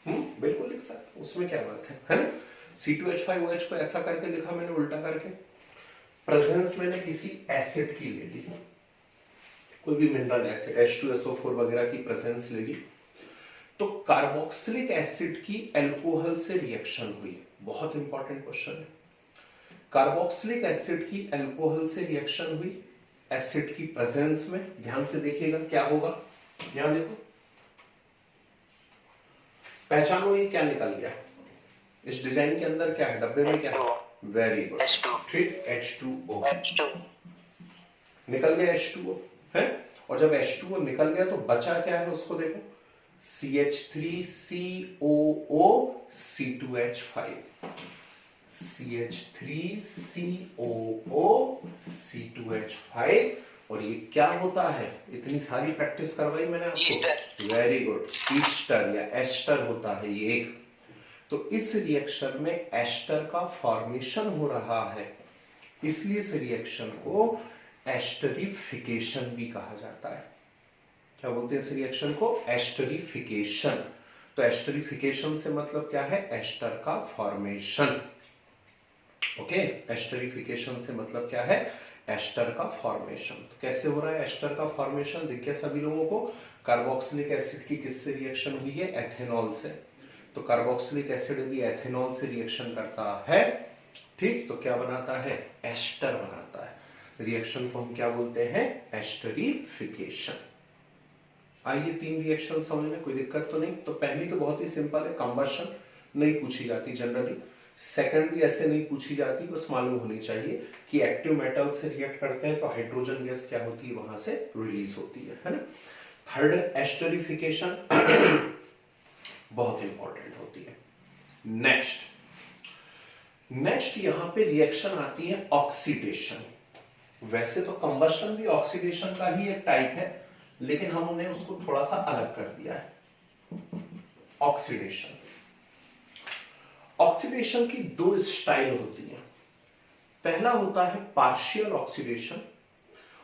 बिल्कुल लिख सकता हूं, उसमें क्या बात है ना। C2H5OH को ऐसा करके लिखा मैंने, उल्टा करके। प्रेजेंस मैंने किसी एसिड की ले ली, कोई भी मिनरल एसिड, H2SO4 वगैरह की प्रेजेंस ले ली, तो कार्बोक्सिलिक एसिड की अल्कोहल से रिएक्शन हुई। बहुत इंपॉर्टेंट क्वेश्चन है। कार्बोक्सिलिक एसिड की अल्कोहल से रिएक्शन हुई एसिड की प्रेजेंस में, ध्यान से देखिएगा क्या होगा। यहां देखो, पहचानो ये क्या निकल गया, इस डिजाइन के अंदर क्या है, डब्बे में क्या है, वेरी गुड, ठीक, H2O निकल गया, H2O है। और जब H2O निकल गया तो बचा क्या है, उसको देखो, CH3COO C2H5, CH3COO C2H5। और ये क्या होता है, इतनी सारी प्रैक्टिस करवाई मैंने आपको, वेरी गुड, ईस्टर या एस्टर होता है ये एक। तो इस रिएक्शन में एस्टर का फॉर्मेशन हो रहा है, इसलिए इस रिएक्शन को एस्टरिफिकेशन भी कहा जाता है। क्या बोलते हैं इस रिएक्शन को, एस्टरिफिकेशन। तो एस्टरिफिकेशन से मतलब क्या है, एस्टर का फॉर्मेशन। ओके, एस्टरिफिकेशन से मतलब क्या है, एस्टर का फॉर्मेशन। तो कैसे हो रहा है एस्टर का फॉर्मेशन, देखिए सभी लोगों को। कार्बोक्सिलिक एसिड की किससे रिएक्शन हुई है, एथेनॉल से। तो कार्बोक्सिलिक एसिड यदि एथेनॉल से रिएक्शन करता है, ठीक, तो क्या बनाता है, एस्टर बनाता है। रिएक्शन को हम क्या बोलते हैं, एस्टरिफिकेशन। आइए तीन रिएक्शन समझने, कोई दिक्कत तो नहीं। तो पहली तो बहुत ही सिंपल है, कंबशन, नहीं पूछी जाती जनरली। सेकंड भी ऐसे नहीं पूछी जाती, बस मालूम होनी चाहिए कि एक्टिव मेटल से रिएक्ट करते हैं तो हाइड्रोजन गैस क्या होती है, वहां से रिलीज होती है ना। थर्ड एस्टरिफिकेशन बहुत इंपॉर्टेंट होती है। नेक्स्ट यहां पे रिएक्शन आती है ऑक्सीडेशन। वैसे तो कंबशन भी ऑक्सीडेशन का ही एक टाइप है, लेकिन हमने उसको थोड़ा सा अलग कर दिया है, ऑक्सीडेशन। ऑक्सीडेशन की दो स्टाइल होती है। पहला होता है पार्शियल ऑक्सीडेशन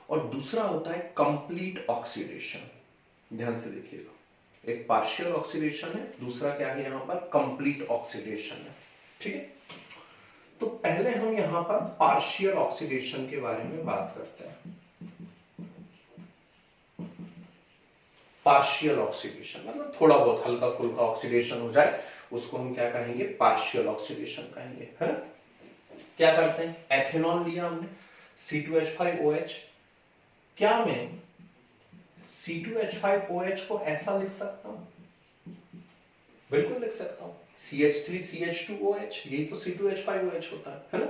और दूसरा होता है कंप्लीट ऑक्सीडेशन। ध्यान से देखिएगा, एक पार्शियल ऑक्सीडेशन है, दूसरा क्या है यहां पर कंप्लीट ऑक्सीडेशन है। ठीक है, तो पहले हम यहां पर पार्शियल ऑक्सीडेशन के बारे में बात करते हैं। पार्शियल ऑक्सीडेशन मतलब थोड़ा बहुत हल्का फुल्का ऑक्सीडेशन हो जाए, उसको हम क्या कहेंगे, पार्शियल ऑक्सीडेशन कहेंगे, है ना। क्या करते हैं, एथेनॉल लिया हमने C2H5OH, क्या मैं C2H5OH को ऐसा लिख सकता हूं? बिल्कुल लिख सकता हूं, CH3CH2OH, यही तो C2H5OH होता है ना।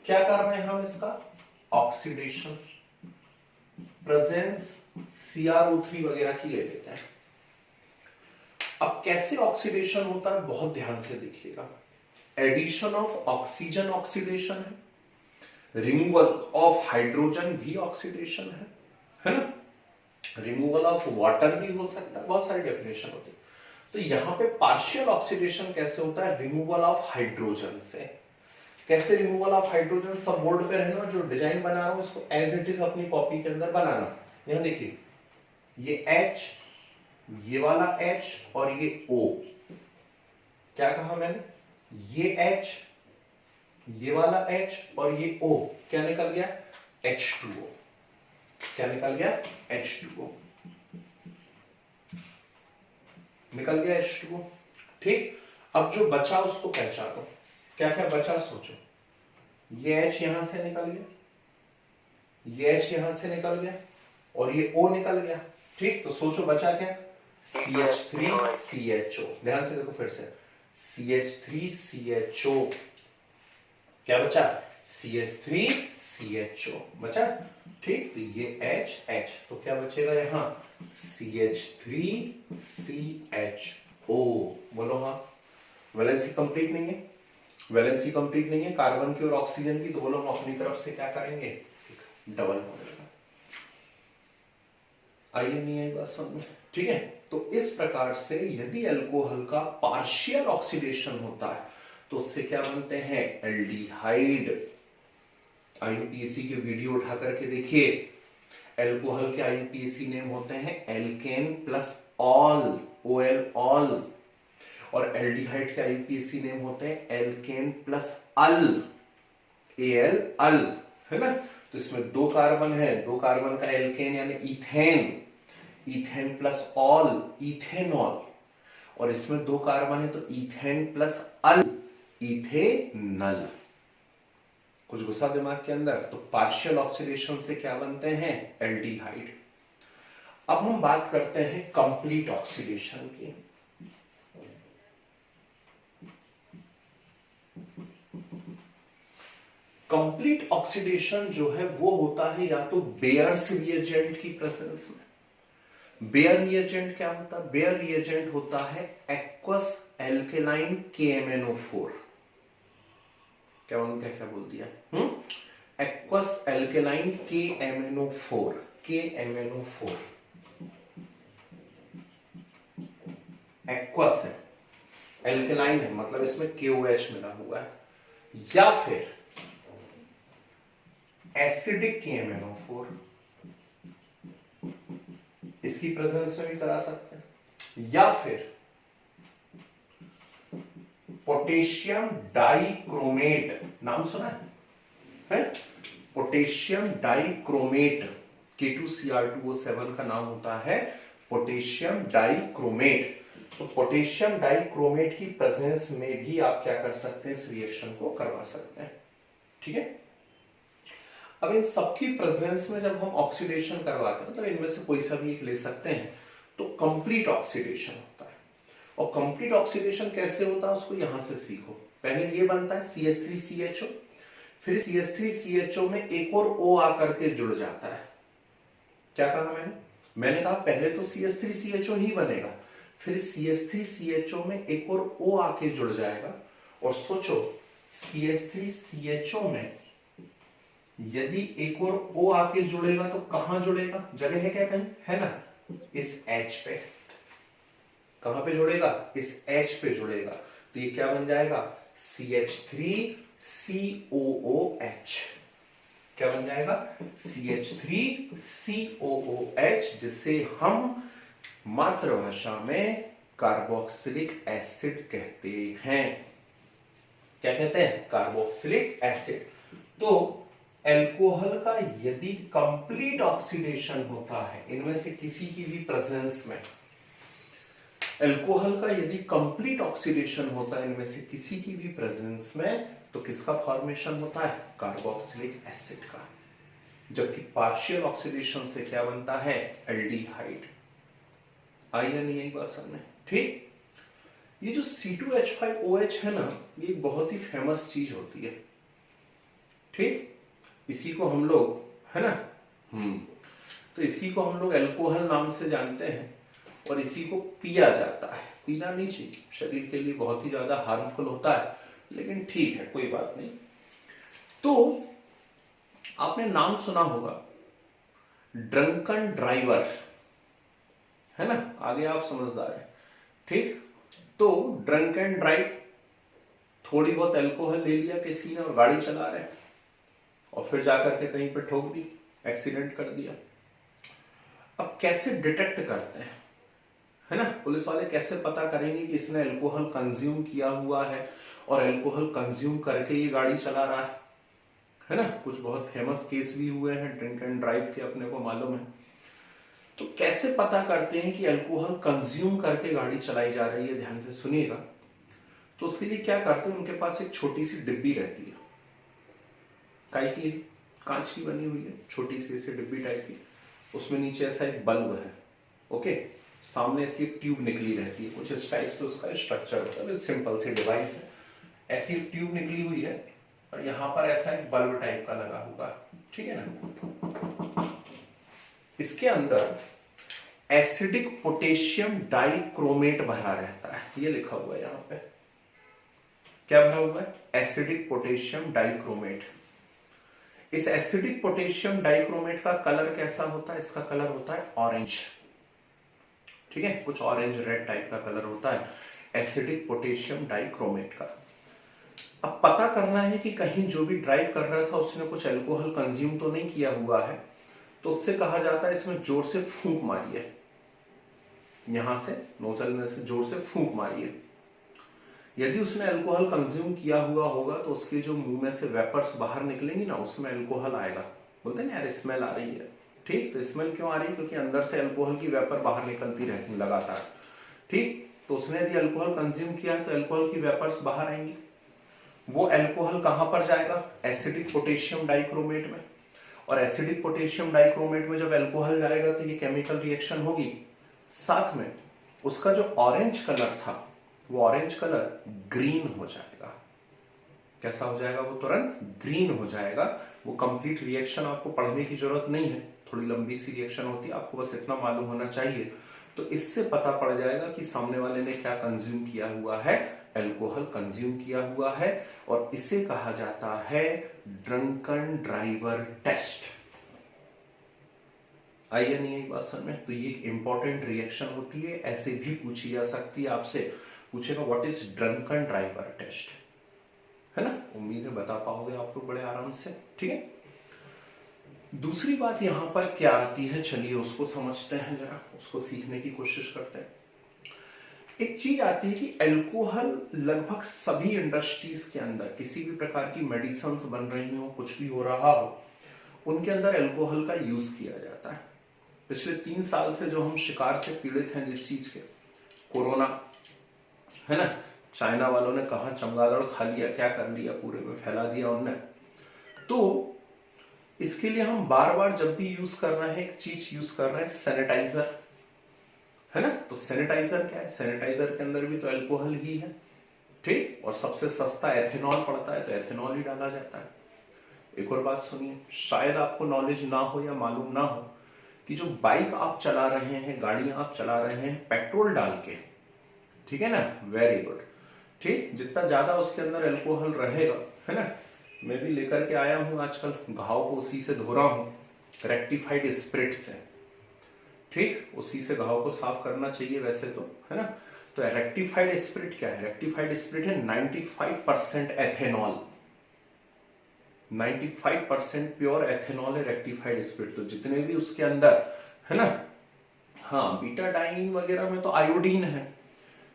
क्या कर रहे हैं हम, इसका ऑक्सीडेशन, प्रेजेंस CrO3 वगैरह की ले लेते हैं। अब कैसे ऑक्सीडेशन होता है, बहुत ध्यान से देखिएगा। एडिशन ऑफ ऑक्सीजन ऑक्सीडेशन है, रिमूवल ऑफ हाइड्रोजन भी ऑक्सीडेशन है ना, रिमूवल ऑफ वाटर भी हो सकता है, बहुत सारी डेफिनेशन होती है। तो यहां पे पार्शियल ऑक्सीडेशन कैसे होता है, रिमूवल ऑफ हाइड्रोजन से। कैसे रिमूवल ऑफ हाइड्रोजन, सब बोर्ड पे रहना, जो डिजाइन बना रहा हूं इसको एज इट इज अपनी कॉपी के अंदर बनाना। यहां देखिए, ये H, ये वाला H और ये O, क्या कहा मैंने, ये H, ये वाला H और ये O, क्या निकल गया, H2O। क्या निकल गया, H2O निकल गया, H2O। ठीक, अब जो बचा उसको पहचानो, क्या क्या बचा सोचो। ये H यहां से निकल गया, ये H यहां से निकल गया और ये O निकल गया। ठीक, तो सोचो बचा क्या, CH3CHO। ध्यान से देखो फिर से, CH3CHO, क्या बचा, CH3CHO बचा। ठीक, तो ये H, तो क्या बचेगा यहां, CH3CHO। बोलो हाँ, वैलेंसी कंप्लीट नहीं है, वैलेंसी कंप्लीट नहीं है कार्बन की और ऑक्सीजन की, तो बोलो हम अपनी तरफ से क्या करेंगे, डबल बॉन्ड। आइए, नहीं आई बात समझ में, ठीक है। तो इस प्रकार से यदि अल्कोहल का पार्शियल ऑक्सीडेशन होता है तो उससे क्या बनते हैं, एल्डिहाइड। आईयूपीएसी के वीडियो उठा करके देखिए, अल्कोहल के आईयूपीएसी नेम होते हैं alkane plus ol, OL ol, और एल्डिहाइड के आईयूपीएसी नेम होते हैं alkane plus al, AL al, है ना। तो इसमें दो कार्बन है, दो कार्बन का एल्केन यानी ethane, ethane plus all, ethanol, और इसमें दो कार्बन है तो इथेन प्लस अल, इथेनल। कुछ गुस्सा दिमाग के अंदर, तो पार्शियल ऑक्सीडेशन से क्या बनते हैं, एल्डिहाइड। अब हम बात करते हैं कंप्लीट ऑक्सीडेशन की। कंप्लीट ऑक्सीडेशन जो है वो होता है या तो बेयर्स रिएजेंट की प्रेजेंस में। बेयर रिएजेंट क्या होता है, बेयर रिएजेंट होता है एक्वस एल्केलाइन KMnO4। क्या उनका क्या बोल दिया, aqueous alkaline KMnO4, KMnO4 aqueous है, एल्केलाइन है, मतलब इसमें KOH मिला हुआ है, या फिर एसिडिक KMnO4, इसकी प्रेजेंस में भी करा सकते हैं, या फिर पोटेशियम डाइक्रोमेट, नाम सुना है? पोटेशियम डाइक्रोमेट, K2Cr2O7 का नाम होता है पोटेशियम डाइक्रोमेट। तो पोटेशियम डाइक्रोमेट की प्रेजेंस में भी आप क्या कर सकते हैं, इस रिएक्शन को करवा सकते हैं। ठीक है, अब इन सबकी प्रेजेंस में जब हम ऑक्सीडेशन करवाते हैं, मतलब इनमें से कोई सा भी एक ले सकते हैं, तो कंप्लीट ऑक्सीडेशन होता है। और कंप्लीट ऑक्सीडेशन कैसे होता है उसको यहां से सीखो। पहले ये बनता है CH3CHO, फिर CH3CHO में एक और O आकर के जुड़ जाता है। क्या कहा मैंने कहा पहले तो CH3CHO ही बनेगा, फिर CH3CHO में एक और O आके जुड़ जाएगा। और सोचो CH3CHO में यदि एक और O आके जुड़ेगा तो कहां जुड़ेगा, जगह है क्या कहीं, है ना, इस H पे। कहां पे जुड़ेगा, इस H पे जुड़ेगा। तो तो ये क्या बन जाएगा, CH3COOH। क्या बन जाएगा, CH3COOH, जिसे हम मातृभाषा में कार्बोक्सिलिक एसिड कहते हैं। क्या कहते हैं, कार्बोक्सिलिक एसिड। तो अल्कोहल का यदि कंप्लीट ऑक्सीडेशन होता है इनमें से किसी की भी प्रेजेंस में, अल्कोहल का यदि कंप्लीट ऑक्सीडेशन होता है इनमें से किसी की भी प्रेजेंस में, तो किसका फॉर्मेशन होता है, कार्बोक्सिलिक एसिड का। जबकि पार्शियल ऑक्सीडेशन से क्या बनता है, एल्डिहाइड। आई या नहीं आई बात समझ? ठीक। ये जो C2H5OH है ना, ये एक बहुत ही फेमस चीज होती है। ठीक, इसी को हम लोग, है ना, तो इसी को हम लोग अल्कोहल नाम से जानते हैं और इसी को पिया जाता है। पीना नहीं चाहिए, शरीर के लिए बहुत ही ज्यादा हार्मफुल होता है, लेकिन ठीक है, कोई बात नहीं। तो आपने नाम सुना होगा ड्रंकन ड्राइवर, है ना, आगे आप समझदार हैं। ठीक, तो ड्रंक एंड ड्राइव, थोड़ी बहुत अल्कोहल ले लिया किसी ने और गाड़ी चला रहे हैं और फिर जाकर के कहीं पे ठोक दी, एक्सीडेंट कर दिया। अब कैसे डिटेक्ट करते हैं, है ना, पुलिस वाले कैसे पता करेंगे कि इसने अल्कोहल कंज्यूम किया हुआ है और अल्कोहल कंज्यूम करके ये गाड़ी चला रहा है ना। कुछ बहुत फेमस केस भी हुए हैं ड्रिंक एंड ड्राइव के, अपने को मालूम है। तो कैसे पता करते हैं कि अल्कोहल कंज्यूम करके गाड़ी चलाई जा रही है, ध्यान से सुनिएगा। तो उसके लिए क्या करते हैं, उनके पास एक छोटी सी डिब्बी रहती है, काई की, कांच की बनी हुई है, छोटी सी ऐसी डिब्बी टाइप की। उसमें नीचे ऐसा एक बल्ब है, ओके, सामने ऐसी एक ट्यूब निकली रहती है, कुछ इस टाइप से उसका स्ट्रक्चर होता है, सिंपल सी डिवाइस है। ऐसी एक ट्यूब निकली हुई है और यहाँ पर ऐसा एक बल्ब टाइप का लगा हुआ है, ठीक है ना। इसके अंदर एसिडिक पोटेशियम डाइक्रोमेट भरा रहता है, ये लिखा हुआ है यहाँ पे। क्या भरा हुआ है, एसिडिक पोटेशियम डाइक्रोमेट। इस एसिडिक पोटेशियम डाइक्रोमेट का कलर कैसा होता है, इसका कलर होता है ऑरेंज, ठीक है, कुछ ऑरेंज रेड टाइप का कलर होता है एसिडिक पोटेशियम डाइक्रोमेट का। अब पता करना है कि कहीं जो भी ड्राइव कर रहा था उसने कुछ अल्कोहल कंज्यूम तो नहीं किया हुआ है, तो उससे कहा जाता है इसमें जोर से फूंक मारिए, यहां से नोजल में से जोर से फूंक मारिए। यदि उसने अल्कोहल कंज्यूम किया हुआ होगा तो उसके जो मुंह में से वेपर्स बाहर निकलेंगी ना, उसमें अल्कोहल आएगा। बोलते हैं यार स्मेल आ रही है, ठीक, तो स्मेल क्यों आ रही है, क्योंकि अंदर से अल्कोहल की वेपर बाहर निकलती रहती है लगातार। ठीक, तो उसने यदि अल्कोहल कंज्यूम किया है तो अल्कोहल की वेपर्स बाहर आएंगी। वो अल्कोहल कहां पर जाएगा, एसिडिक पोटेशियम डाइक्रोमेट में। और एसिडिक पोटेशियम डाइक्रोमेट में जब अल्कोहल जाएगा तो ये केमिकल रिएक्शन होगी, साथ में उसका जो ऑरेंज कलर था वो ऑरेंज कलर ग्रीन हो जाएगा। कैसा हो जाएगा, वो तुरंत ग्रीन हो जाएगा। वो कंप्लीट रिएक्शन आपको पढ़ने की जरूरत नहीं है, थोड़ी लंबी सी रिएक्शन होती है, आपको बस इतना मालूम होना चाहिए। तो इससे पता पड़ जाएगा कि सामने वाले ने क्या कंज्यूम किया हुआ है, अल्कोहल कंज्यूम किया हुआ है। और इसे कहा जाता है ड्रंकन ड्राइवर टेस्ट। आई या नहीं आई बात समझ में? तो ये इंपॉर्टेंट रिएक्शन होती है, ऐसे भी पूछी जा सकती है आपसे, पूछेगा what is drunken driver test, है ना। उम्मीद है बता पाओगे आप लोग बड़े आराम से, ठीक है। दूसरी बात यहां पर क्या आती है, चलिए उसको समझते हैं जरा, उसको सीखने की कोशिश करते हैं। एक चीज आती है कि अल्कोहल लगभग सभी इंडस्ट्रीज के अंदर, किसी भी प्रकार की मेडिसिन बन रही हो, कुछ भी हो रहा हो, उनके अंदर अल्कोहल का यूज किया जाता है। पिछले 3 साल से जो हम शिकार से पीड़ित हैं जिस चीज के, कोरोना, है ना, चाइना वालों ने कहा चमगादड़ खा लिया, क्या कर लिया, पूरे में फैला दिया उनने। तो इसके लिए हम बार बार जब भी यूज कर रहे हैं, एक चीज यूज कर रहे हैं, सैनिटाइजर, है ना। तो सैनिटाइजर क्या है, सैनिटाइजर के अंदर भी तो अल्कोहल ही है, ठीक। और सबसे सस्ता एथेनॉल पड़ता है, तो एथेनॉल ही डाला जाता है। एक और बात सुनिए, शायद आपको नॉलेज ना हो या मालूम ना हो कि जो बाइक आप चला रहे हैं, गाड़ियां आप चला रहे हैं पेट्रोल डाल के, ठीक है ना, वेरी गुड, ठीक, जितना ज्यादा उसके अंदर अल्कोहल रहेगा, है ना। मैं भी लेकर के आया हूं आजकल, घाव को उसी से धो रहा हूं, रेक्टिफाइड स्पिरिट से, ठीक, उसी से घाव को साफ करना चाहिए वैसे तो, है ना। तो रेक्टिफाइड स्पिरिट क्या है? रेक्टिफाइड स्पिरिट है 95% एथेनॉल, 95% प्योर एथेनॉल है रेक्टिफाइड स्पिरिट। तो जितने भी उसके अंदर है ना, हाँ बीटाडाइन वगैरह में तो आयोडीन है,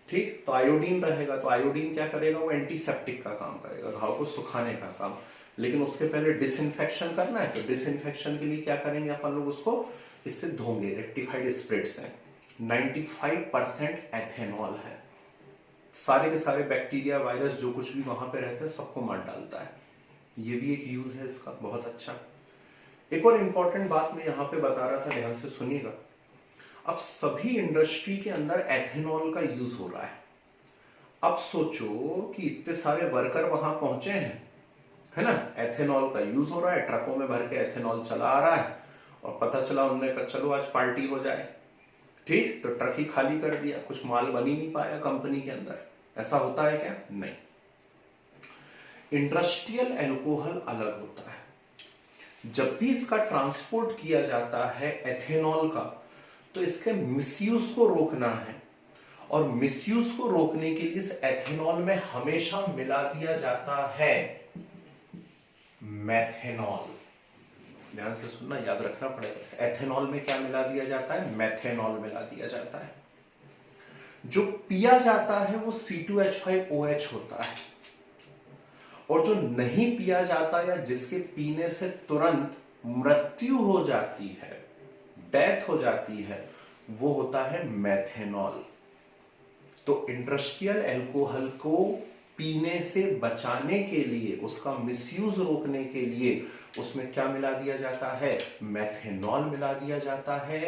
ठीक, तो आयोडीन रहेगा, तो आयोडीन क्या करेगा? वो एंटीसेप्टिक का काम करेगा, घाव को सुखाने का काम। लेकिन उसके पहले डिसइंफेक्शन करना है, तो डिसइंफेक्शन के लिए क्या करेंगे अपन लोग? उसको इससे धोंगे, रेक्टिफाइड स्पिरिट से। 95% एथेनॉल है, सारे के सारे बैक्टीरिया वायरस जो कुछ भी वहां पे रहते हैं सबको मार डालता है। ये भी एक यूज है इसका, बहुत अच्छा। एक और इंपॉर्टेंट बात मैं यहाँ पे बता रहा था, ध्यान से सुनिएगा। अब सभी इंडस्ट्री के अंदर एथेनॉल का यूज हो रहा है। अब सोचो कि इतने सारे वर्कर वहां पहुंचे हैं, है ना, एथेनॉल का यूज हो रहा है, ट्रकों में भर के एथेनॉल चला आ रहा है, और पता चला उन्होंने कहा चलो आज पार्टी हो जाए, ठीक, तो ट्रक ही खाली कर दिया, कुछ माल बन ही नहीं पाया कंपनी के अंदर। ऐसा होता है क्या? नहीं। इंडस्ट्रियल एल्कोहल अलग होता है। जब भी इसका ट्रांसपोर्ट किया जाता है एथेनॉल का, तो इसके मिसयूज को रोकना है, और मिसयूज को रोकने के लिए इस एथेनॉल में हमेशा मिला दिया जाता है मेथेनॉल। ध्यान से सुनना, याद रखना पड़ेगा। इस एथेनॉल में क्या मिला दिया जाता है? मेथेनॉल मिला दिया जाता है। जो पिया जाता है वो C2H5OH होता है, और जो नहीं पिया जाता या जिसके पीने से तुरंत मृत्यु हो जाती है, डेथ हो जाती है, वो होता है मेथेनॉल। तो इंडस्ट्रियल एल्कोहल को पीने से बचाने के लिए, उसका मिसयूज रोकने के लिए उसमें क्या मिला दिया जाता है? मेथेनॉल मिला दिया जाता है।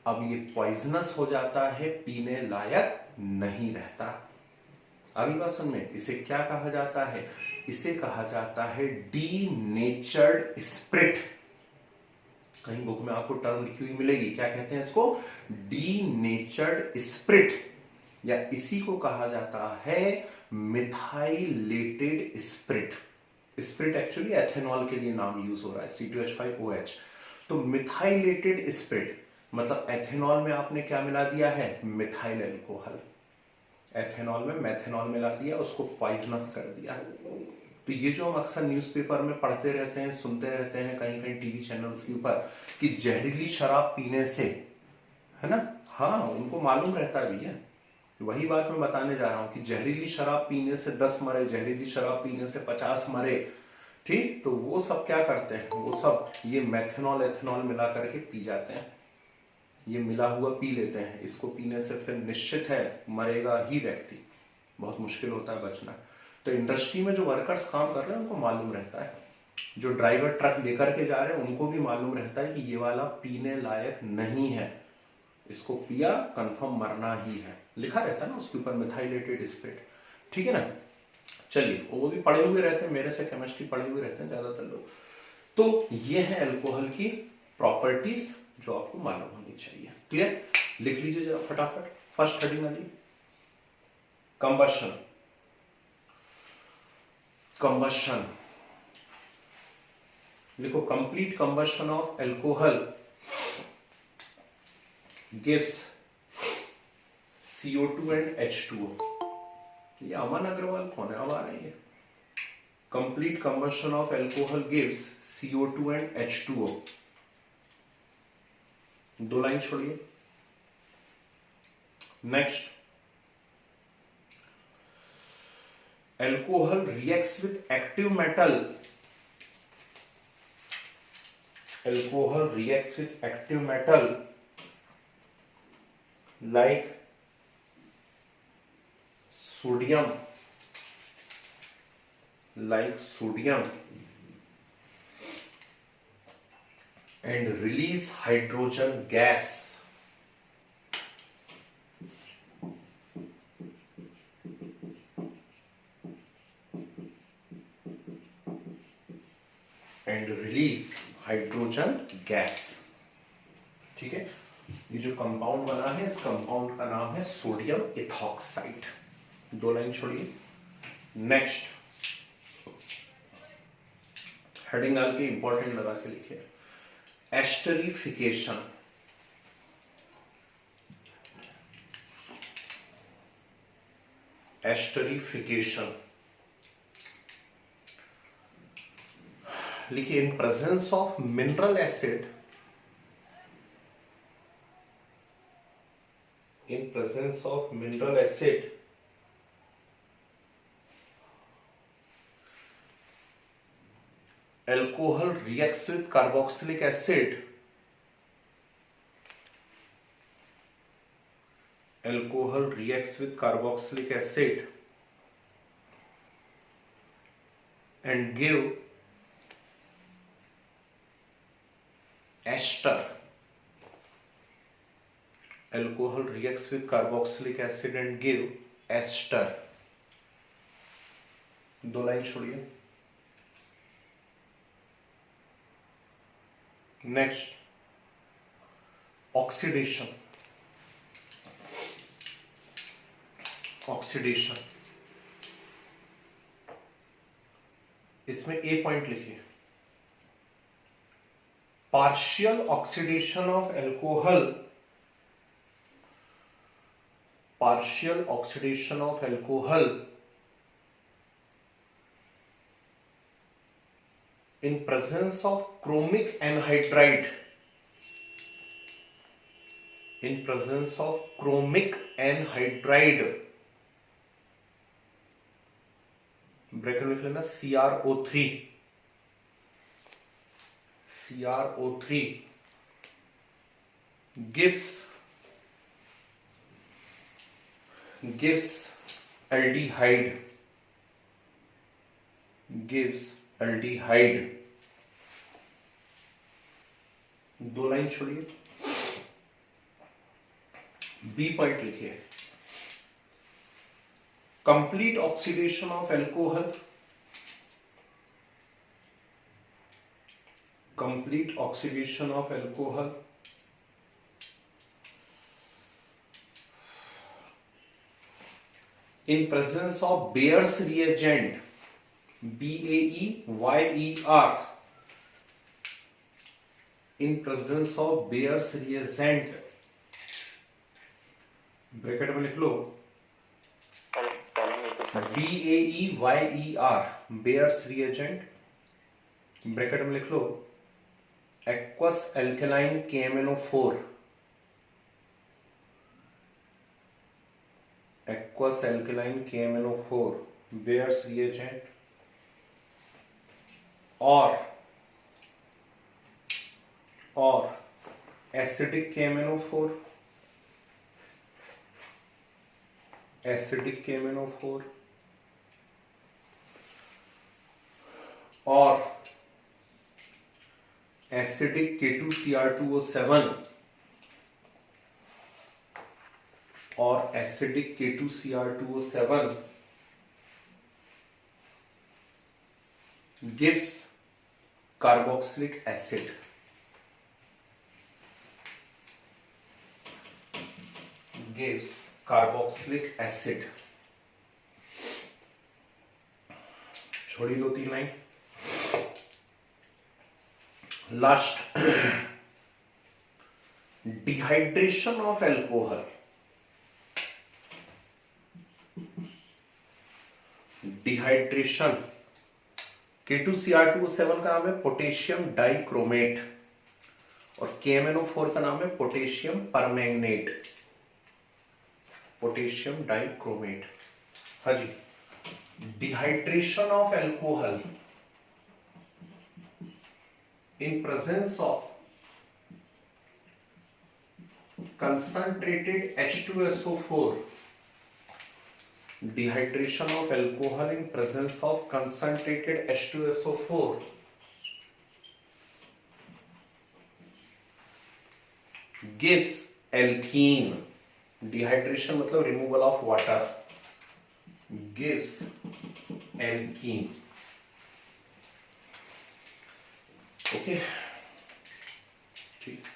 अब ये पॉइजनस हो जाता है, पीने लायक नहीं रहता। अभी बात सुन में, इसे क्या कहा जाता है? इसे कहा जाता है डीनेचर्ड स्पिरिट। कहीं बुक में आपको टर्म लिखी हुई मिलेगी, क्या कहते हैं इसको? डीनेचर्ड स्पिरिट, या इसी को कहा जाता है methylated spirit. Spirit actually ethanol के लिए नाम यूज हो रहा है, C2H5OH। तो मिथाइलेटेड स्पिरिट मतलब एथेनॉल में आपने क्या मिला दिया है? Methyl alcohol. एथेनॉल में मेथेनॉल मिला दिया, उसको पॉइजनस कर दिया। तो ये जो हम अक्सर न्यूज़पेपर में पढ़ते रहते हैं, सुनते रहते हैं, कहीं कहीं टीवी चैनल्स के ऊपर, कि जहरीली शराब पीने से, है ना, हाँ उनको मालूम रहता भी है। वही बात मैं बताने जा रहा हूं कि जहरीली शराब पीने से 10 मरे, जहरीली शराब पीने से 50 मरे, ठीक। तो वो सब क्या करते हैं? वो सब ये मेथेनॉल एथेनॉल मिला करके पी जाते हैं, ये मिला हुआ पी लेते हैं। इसको पीने से फिर निश्चित है मरेगा ही व्यक्ति, बहुत मुश्किल होता है बचना। तो इंडस्ट्री में जो वर्कर्स काम कर रहे हैं उनको मालूम रहता है, जो ड्राइवर ट्रक लेकर के जा रहे हैं उनको भी मालूम रहता है कि ये वाला पीने लायक नहीं है, इसको पिया कंफर्म मरना ही है। लिखा रहता है ना उसके ऊपर मिथाइलेटेड स्पिरिट, ठीक है ना। चलिए, वो भी पढ़े हुए रहते हैं, मेरे से केमिस्ट्री पढ़े हुए रहते हैं ज्यादातर लोग। तो ये है अल्कोहल की प्रॉपर्टीज जो आपको मालूम होनी चाहिए। क्लियर? लिख लीजिए जरा फटाफट। फर्स्ट हेडिंग वाली, कंबशन। कंबशन देखो, complete combustion of alcohol gives CO2 and H2O। ये अमन अग्रवाल कौन है? अब आ रही है। Complete combustion of alcohol gives CO2 and H2O। 2 line छोड़िए। Next, alcohol reacts with active metal. Alcohol reacts with active metal like sodium, and release hydrogen gas। ठीक है। ये जो कंपाउंड बना है, इस कंपाउंड का नाम है सोडियम इथॉक्साइड। 2 लाइन छोड़िए। नेक्स्ट, हेडिंग डाल के इंपॉर्टेंट लगा के लिखिए, एस्टरिफिकेशन। एस्टरिफिकेशन। लिखिए इन presence of mineral acid, in presence of mineral acid, alcohol reacts with carboxylic acid, alcohol reacts with carboxylic acid and give ester. Alcohol reacts with carboxylic acid and give ester. दो line छोड़िए। Next oxidation. Oxidation, इसमें ए point लिखिए, partial oxidation of alcohol, partial oxidation of alcohol in presence of chromic anhydride, in presence of chromic anhydride, bracket में लिख लेना CrO3, CrO3 gives aldehyde, gives aldehyde। दो line छोड़िए, B point लिखिए, complete oxidation of alcohol, complete oxidation of alcohol in presence of Bayer's reagent, BAEYER, in presence of Bayer's reagent, bracket में लिख लो BAEYER, Bayer's reagent, bracket में लिख लो aqueous alkaline KMnO4, aqueous alkaline KMnO4, Bayer's reagent, और acidic KMnO4, acidic KMnO4, और acidic K2Cr2O7, और acidic K2Cr2O7 gives carboxylic acid, gives carboxylic acid। छोड़ी दो तीन line, last dehydration of alcohol, dehydration, K2Cr2O7 का नाम है पोटेशियम डाइक्रोमेट और KMnO4 का नाम है पोटेशियम परमैंगनेट, पोटेशियम डाइक्रोमेट। हाँ जी, dehydration of alcohol in presence of concentrated H2SO4, dehydration of alcohol in presence of concentrated H2SO4 gives alkene, dehydration मतलब removal of water, gives alkene। Okay, ठीक।